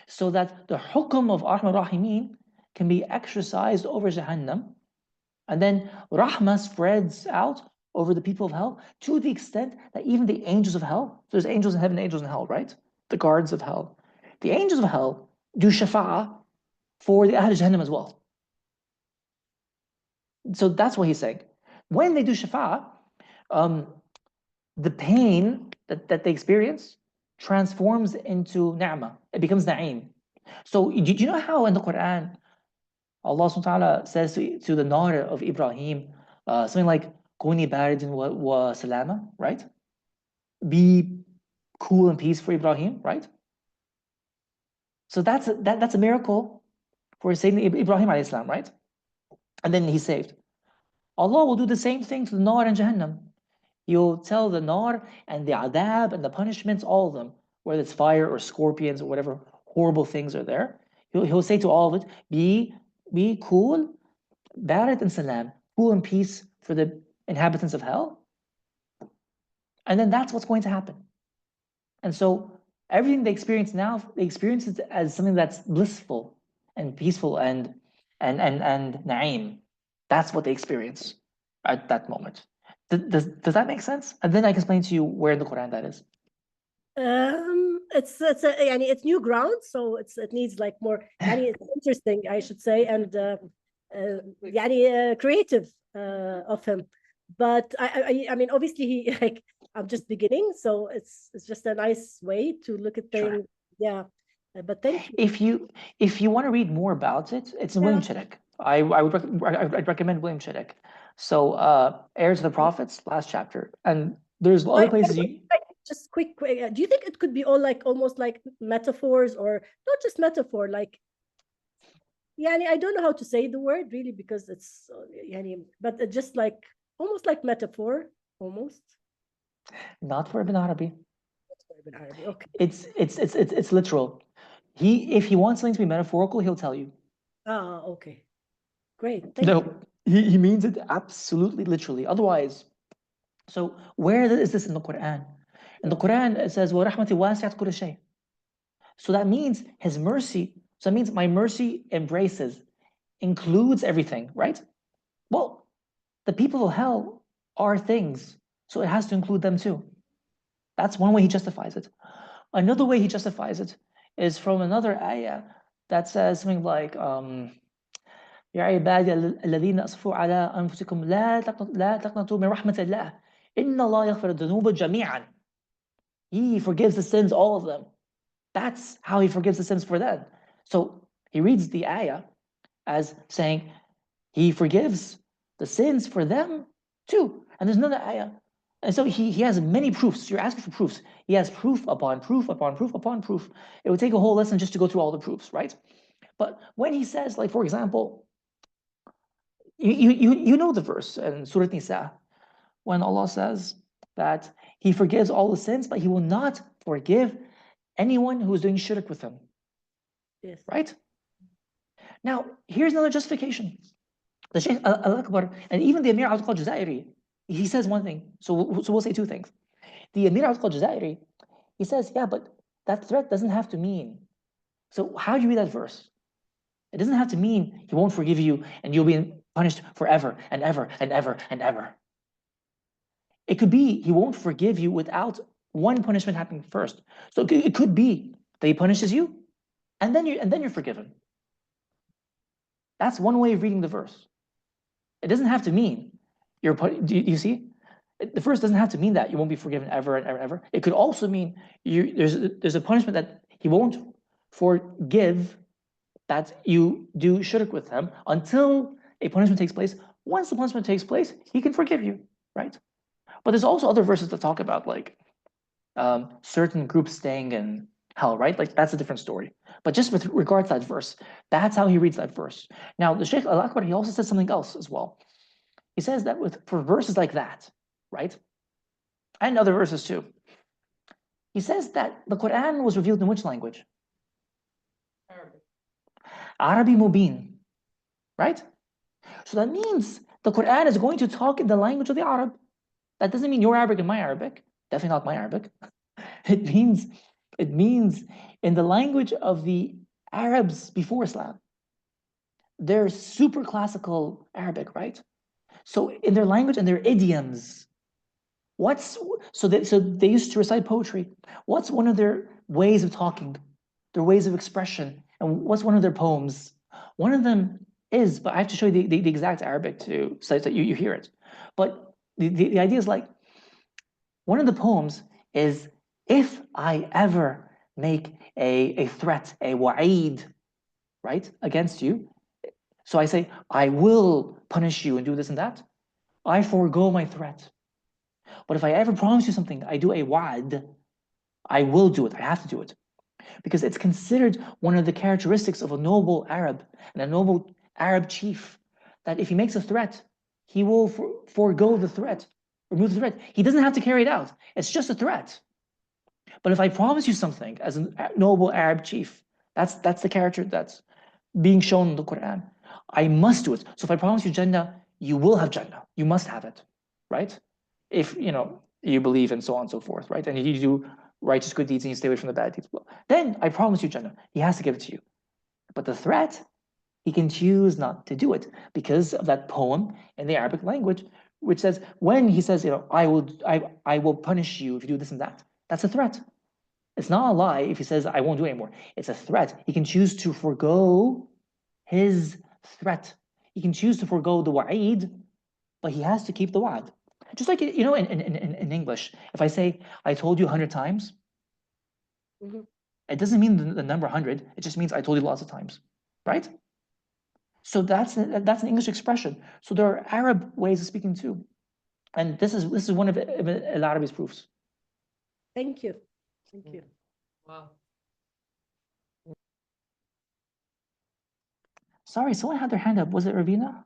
So that the hukm of Arhamar Rahimin can be exercised over Jahannam, and then Rahmah spreads out over the people of hell to the extent that even the angels of hell, there's angels in heaven, angels in hell, right? The guards of hell. The angels of hell do shafa'ah for the Ahl Jahannam as well. So that's what he's saying. when they do shafa'ah, the pain that they experience transforms into ni'mah. It becomes na'im. So do you know how in the Quran Allah subhanahu wa ta'ala says to the daughter of Ibrahim something like Kuni baridin wa salama, right? Be cool and peace for Ibrahim, right? So that's a miracle for Sayyidina Ibrahim alayhi salam, right? And then he's saved. Allah will do the same thing to the nar and Jahannam. He'll tell the nar and the adab and the punishments, all of them, whether it's fire or scorpions or whatever horrible things are there. He'll say to all of it, be cool, barat and salam, cool and peace for the inhabitants of hell. And then that's what's going to happen. And so everything they experience now, they experience it as something that's blissful and peaceful and na'im. That's what they experience at that moment. Does that make sense? And then I can explain to you where in the Quran that is. It's new ground, so it needs like more. It's interesting, I should say, and creative of him. But I mean, obviously he like I'm just beginning, so it's just a nice way to look at things. Sure. Yeah. But thank you. If you want to read more about it, it's in William Chittick. I'd recommend William Chittick. So Heirs of the Prophets, last chapter, and there's other places you. Just quick, do you think it could be all like almost like metaphors, or not just metaphor? Like, I don't know how to say the word really because it's but it just like almost like metaphor, almost. Not for Ibn Arabi. Okay. It's literal. If he wants something to be metaphorical, he'll tell you. Ah, okay. Great. Thank you. He means it absolutely literally. Otherwise, so where is this in the Quran? In the Quran, it says, وَرَحْمَتِ وَاسِعَتْ كُلَّ شَيْءٍ. So that means his mercy, so that means my mercy includes everything, right? Well, the people of hell are things, so it has to include them too. That's one way he justifies it. Another way he justifies it is from another ayah that says something like, يا عبادي الذين أسرفوا على أنفسكم لا تقنطوا من رحمة الله إن الله يغفر الذنوب جميعا. He forgives the sins, all of them. That's how he forgives the sins for them. So he reads the ayah as saying he forgives the sins for them too. And there's another ayah. And so he has many proofs. You're asking for proofs. He has proof upon proof upon proof upon proof. It would take a whole lesson just to go through all the proofs, right? But when he says, like, for example, you know the verse in Surah Nisa, when Allah says that he forgives all the sins, but he will not forgive anyone who is doing shirk with him. Yes. Right? Now, here's another justification. The Shaykh Al-Akbar, and even the Emir Abdul Jazairi, he says one thing. So we'll say two things. The Emir Abdul Jazairi, he says, yeah, but that threat doesn't have to mean. So how do you read that verse? It doesn't have to mean he won't forgive you and you'll be punished forever and ever and ever and ever. It could be he won't forgive you without one punishment happening first. So it could be that he punishes you and then you're forgiven. That's one way of reading the verse. It doesn't have to mean you see? The verse doesn't have to mean that you won't be forgiven ever and ever and ever. It could also mean there's a punishment that he won't forgive that you do shirk with him until a punishment takes place. Once the punishment takes place, he can forgive you, right? But there's also other verses that talk about like certain groups staying in hell, right? Like that's a different story. But just with regards to that verse, that's how he reads that verse. Now, the Shaykh Al-Akbar, he also says something else as well. He says that for verses like that, right? And other verses too. He says that the Quran was revealed in which language? Arabi Mubin, right? So that means the Quran is going to talk in the language of the Arab. That doesn't mean your Arabic and my Arabic. Definitely not my Arabic. It means in the language of the Arabs before Islam. They're super classical Arabic, right? So in their language and their idioms, so they used to recite poetry. What's one of their ways of talking, their ways of expression, and what's one of their poems? One of them is, but I have to show you the exact Arabic so that you hear it. But the idea is like, one of the poems is, if I ever make a threat, a wa'id, right, against you, so I say, I will punish you and do this and that, I forego my threat. But if I ever promise you something, I do a wa'ad, I will do it, I have to do it. Because it's considered one of the characteristics of a noble Arab and a noble Arab chief, that if he makes a threat, he will forego the threat, remove the threat. He doesn't have to carry it out. It's just a threat. But if I promise you something as a noble Arab chief, that's the character that's being shown in the Quran. I must do it. So if I promise you Jannah, you will have Jannah. You must have it, right? If you believe and so on and so forth, right? And you do righteous good deeds and you stay away from the bad deeds, then I promise you Jannah. He has to give it to you. But the threat, he can choose not to do it because of that poem in the Arabic language, which says, when he says, I will punish you if you do this and that, that's a threat. It's not a lie if he says, I won't do it anymore. It's a threat. He can choose to forego his threat. He can choose to forego the wa'id, but he has to keep the wa'ad. Just like, in English, if I say, I told you 100 times, it doesn't mean the number 100. It just means I told you lots of times, right? So that's an English expression. So there are Arab ways of speaking too. And this is one of Al-Arabi's proofs. Thank you. Thank you. Wow. Sorry, someone had their hand up. Was it Ravina?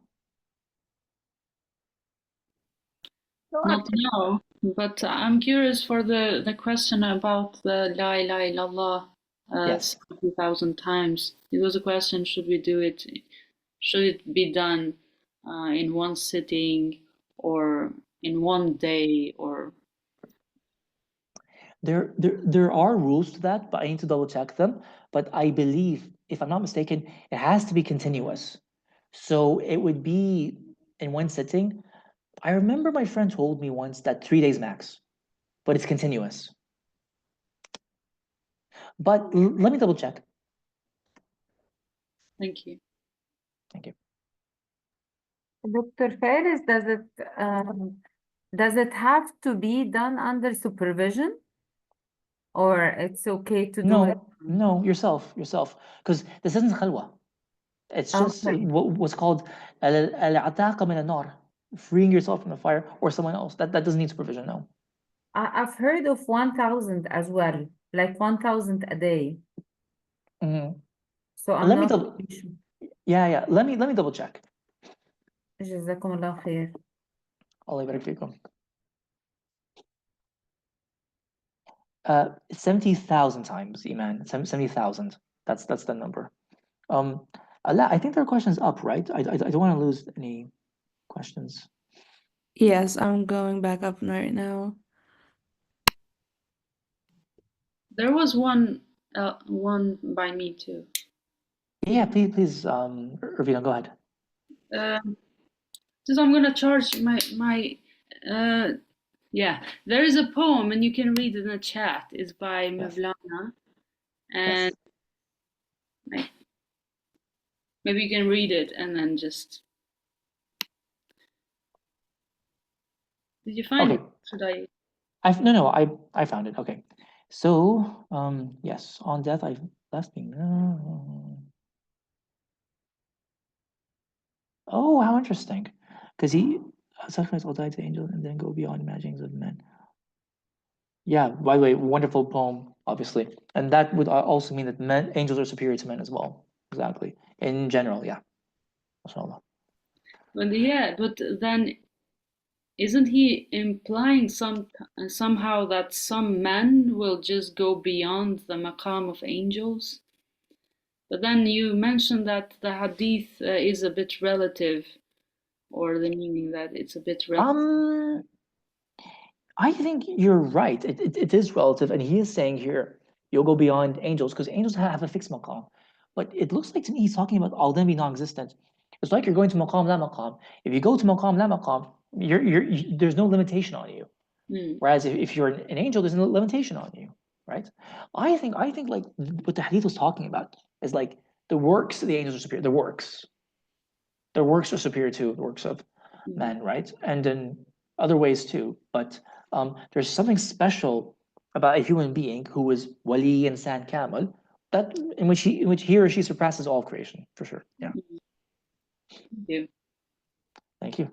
Not now, but I'm curious for the question about the La ilaha illallah Yes. 70,000 times. It was a question, should we do it? Should it be done in one sitting or in one day or? There are rules to that, but I need to double check them. But I believe, if I'm not mistaken, it has to be continuous. So it would be in one sitting. I remember my friend told me once that 3 days max, but it's continuous. But let me double check. Thank you. Thank you. Dr. Faris, does it have to be done under supervision? Or it's okay to do it? No, yourself, because this isn't khalwa. It's just Okay. what's called al-ataqa min an-nar, freeing yourself from the fire or someone else. That doesn't need supervision, no. I've heard of 1,000 as well, like 1,000 a day. Mhm. So I'm Let me not double. really sure. Yeah. Let me double check. جزاكم الله خير. Allah يبارك فيكم. 70,000 times, Iman. 70,000. That's the number. Allah, I think there are questions up, right? I don't want to lose any questions. Yes, I'm going back up right now. There was one by me too. Yeah, please, Ravina, go ahead. Just I'm gonna charge my yeah. There is a poem and you can read in the chat. It's by Mevlana, and maybe you can read it and then just. Did you find it? Should I? I found it. Okay. So, yes, on death I've left me. Oh, how interesting. Because he sacrificed all died to angels and then go beyond imaginings of men. Yeah, by the way, wonderful poem, obviously. And that would also mean that angels are superior to men as well. Exactly. In general, yeah. But yeah, but then isn't he implying somehow that some men will just go beyond the maqam of angels? But then you mentioned that the hadith is a bit relative, or the meaning that it's a bit relative. I think you're right. It is relative, and he is saying here, you'll go beyond angels, because angels have a fixed maqam. But it looks like to me he's talking about all them being non-existent. It's like you're going to maqam la maqam. If you go to maqam la maqam, there's no limitation on you. Whereas if you're an angel, there's no limitation on you, right? I think like what the hadith was talking about is like the works of the angels are superior. Their works are superior to the works of men, right? And in other ways too. But there's something special about a human being who is wali and san kamal, that in which he or she surpasses all of creation, for sure. Yeah. Thank you. Thank you.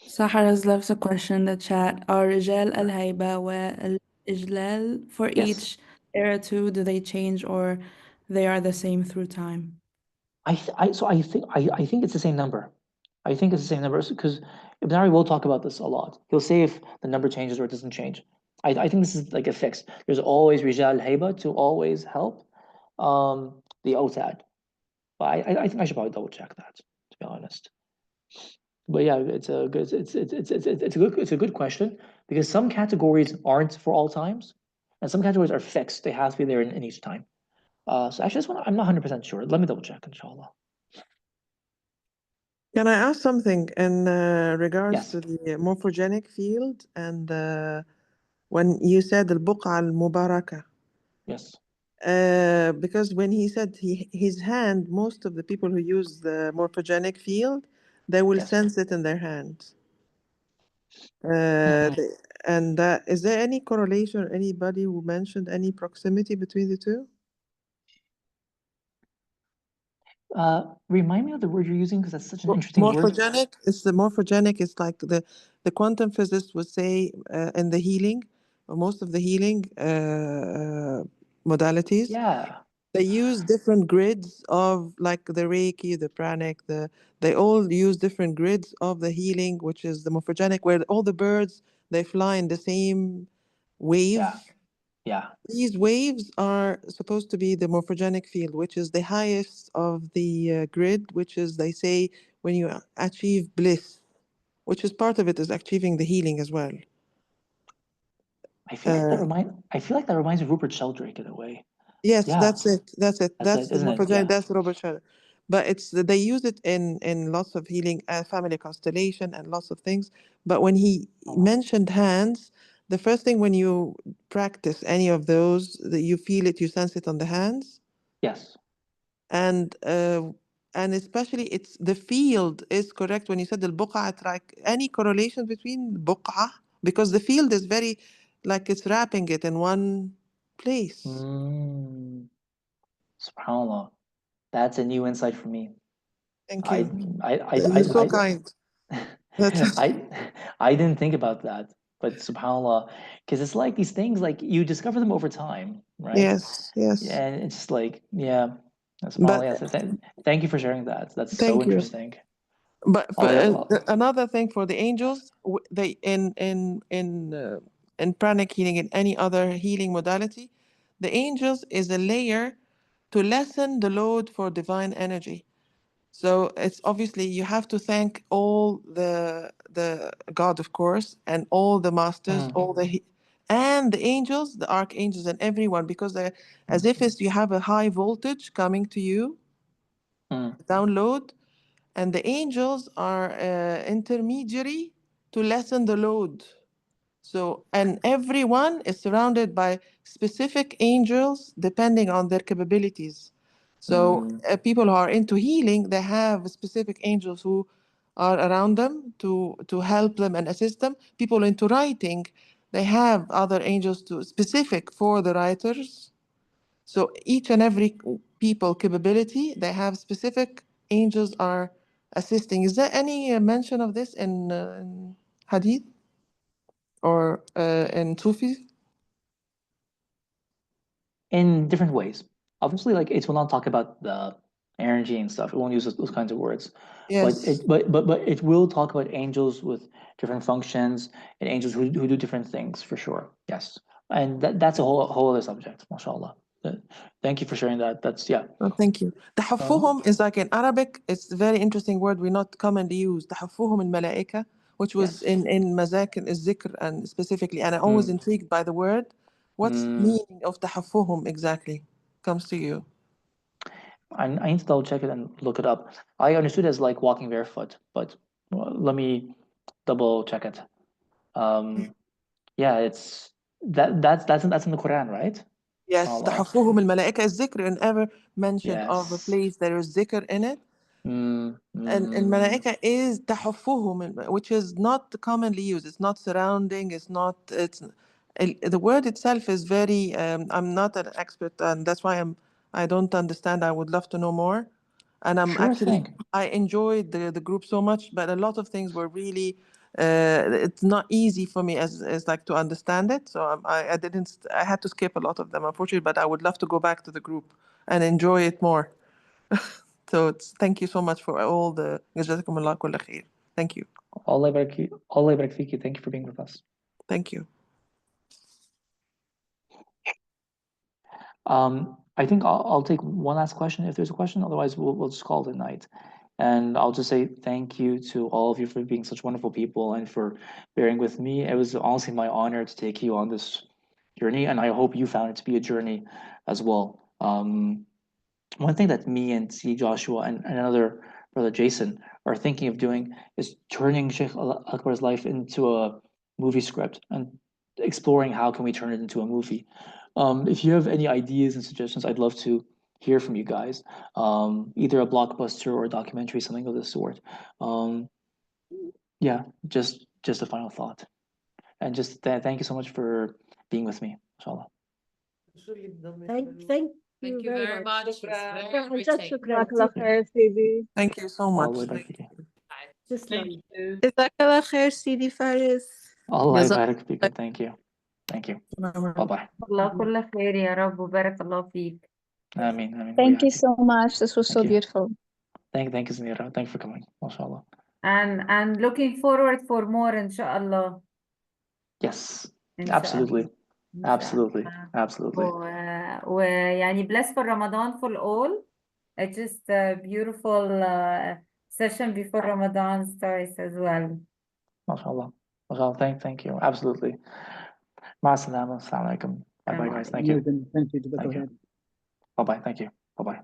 Sahar has left a question in the chat. Are Rijal al-Hayba wa al-Ijlal for Yes. each era too? Do they change or they are the same through time? I think it's the same number. I think it's the same number because Ibn Arabi will talk about this a lot. He'll say if the number changes or it doesn't change. I think this is like a fix. There's always Rijal Hayba to always help the Otad. But I think I should probably double check that, to be honest. But yeah, it's a good question because some categories aren't for all times, and some categories are fixed. They have to be there in each time. So actually, this one I'm not 100% sure. Let me double check, inshallah. Can I ask something in regards Yes. to the morphogenic field and when you said al-buq'a al-mubaraka? Yes. Because when he said his hand, most of the people who use the morphogenic field, they will Yes. sense it in their hand. Mhm. And is there any correlation or anybody who mentioned any proximity between the two? Remind me of the word you're using because that's such an interesting word. Morphogenic is the morphogenic is like the quantum physicists would say in the healing, or most of the healing modalities. Yeah. They use different grids of like the Reiki, the pranic, they all use different grids of the healing, which is the morphogenic, where all the birds they fly in the same wave. Yeah. Yeah. These waves are supposed to be the morphogenic field, which is the highest of the grid, which is, they say, when you achieve bliss, which is part of it is achieving the healing as well. I feel like that reminds me of Rupert Sheldrake in a way. Yes, Yeah. that's it. That's it, the isn't it? morphogenic. Yeah. That's Robert Sher. But they use it in lots of healing, family constellation, and lots of things. But when he mentioned hands, the first thing when you practice any of those, that you feel it, you sense it on the hands. Yes. And especially it's the field is correct when you said al-buqa, like any correlation between buqa, because the field is very like it's wrapping it in one place. SubhanAllah. That's a new insight for me. Thank you. I You're so kind. I didn't think about that, but subhanAllah, because it's like these things, like you discover them over time, right? Yes, yes. And it's just like, yeah, But subhanAllah, yes, thank you for sharing that. That's so thank you. interesting. But Oh, another thing for the angels, they in pranic healing and any other healing modality, the angels is a layer to lessen the load for divine energy. So it's obviously you have to thank all the God, of course, and all the masters, all the and the angels, the archangels, and everyone, because they're as if it's you have a high voltage coming to you, download, and the angels are intermediary to lessen the load. So, and everyone is surrounded by specific angels depending on their capabilities. So, people who are into healing, they have specific angels who are around them to help them and assist them. People into writing, they have other angels to specific for the writers. So each and every people capability, they have specific angels are assisting. Is there any mention of this in Hadith or in Sufi? in different ways. Obviously, like it will not talk about the energy and stuff. It won't use those kinds of words. Yes. But it will talk about angels with different functions and angels who do different things for sure. Yes, and that's a whole other subject. MashaAllah. Thank you for sharing that. That's yeah. Oh, thank you. Tahaffuhum is like in Arabic. It's a very interesting word we not commonly use. Tahaffuhum al-malaika, which was in Mazakir al-Zikr and specifically, and I'm always intrigued by the word. What's the meaning of tahaffuhum exactly? Comes to you. I need to double check it and look it up. I understood it as like walking barefoot, but let me double check it. Yeah, it's that's in the Quran, right? Yes, Allah. تحفهم الملائكة is ذكر in every mention of a Yes. place there is ذكر in it. And الملائكة is تحفهم, which is not commonly used. It's not surrounding. It's not. The word itself is very. I'm not an expert, and that's why I don't understand. I would love to know more. And I'm Sure actually. thing. I enjoyed the group so much, but a lot of things were really. It's not easy for me as like to understand it. So I didn't. I had to skip a lot of them, unfortunately. But I would love to go back to the group and enjoy it more. So thank you so much for all the جزاكم الله كل خير. Thank you. Allah يبارك فيكي. Thank you for being with us. Thank you. I think I'll take one last question if there's a question. Otherwise, we'll just call it a night. And I'll just say thank you to all of you for being such wonderful people and for bearing with me. It was honestly my honor to take you on this journey, and I hope you found it to be a journey as well. One thing that me and C. Joshua and another brother Jason are thinking of doing is turning Sheikh Akbar's life into a movie script and exploring how can we turn it into a movie. If you have any ideas and suggestions, I'd love to hear from you guys. Either a blockbuster or a documentary, something of this sort. Yeah, just a final thought, and just thank you so much for being with me. Inshallah. Thank you very much. Very Just rich. shukran. جزاك الله خير سيدي. Thank you so much. Allah يبارك فيكي. Thank you. جزاك الله خير سيدي فارس. Allah جزاك يبارك فيكم. Thank you. Thank you. Bye bye. الله كل خير يا رب وبارك الله فيك. Amin. Amin. Thank you وياك. so much. This was so Thank you. beautiful. Thank you, Zanira. Thank you for coming. MashaAllah. And looking forward for more إن شاء الله. Yes. إن شاء Absolutely. الله. إن شاء Absolutely. الله. Absolutely. ويعني bless for Ramadan for all. It's just a beautiful session before Ramadan starts as well. MashaAllah. MashaAllah. Thank you. Absolutely. Ma salama. Assalamu alaikum. Bye bye, guys. Thank you. Thank you. Thank you. Bye bye. Thank you. Bye bye.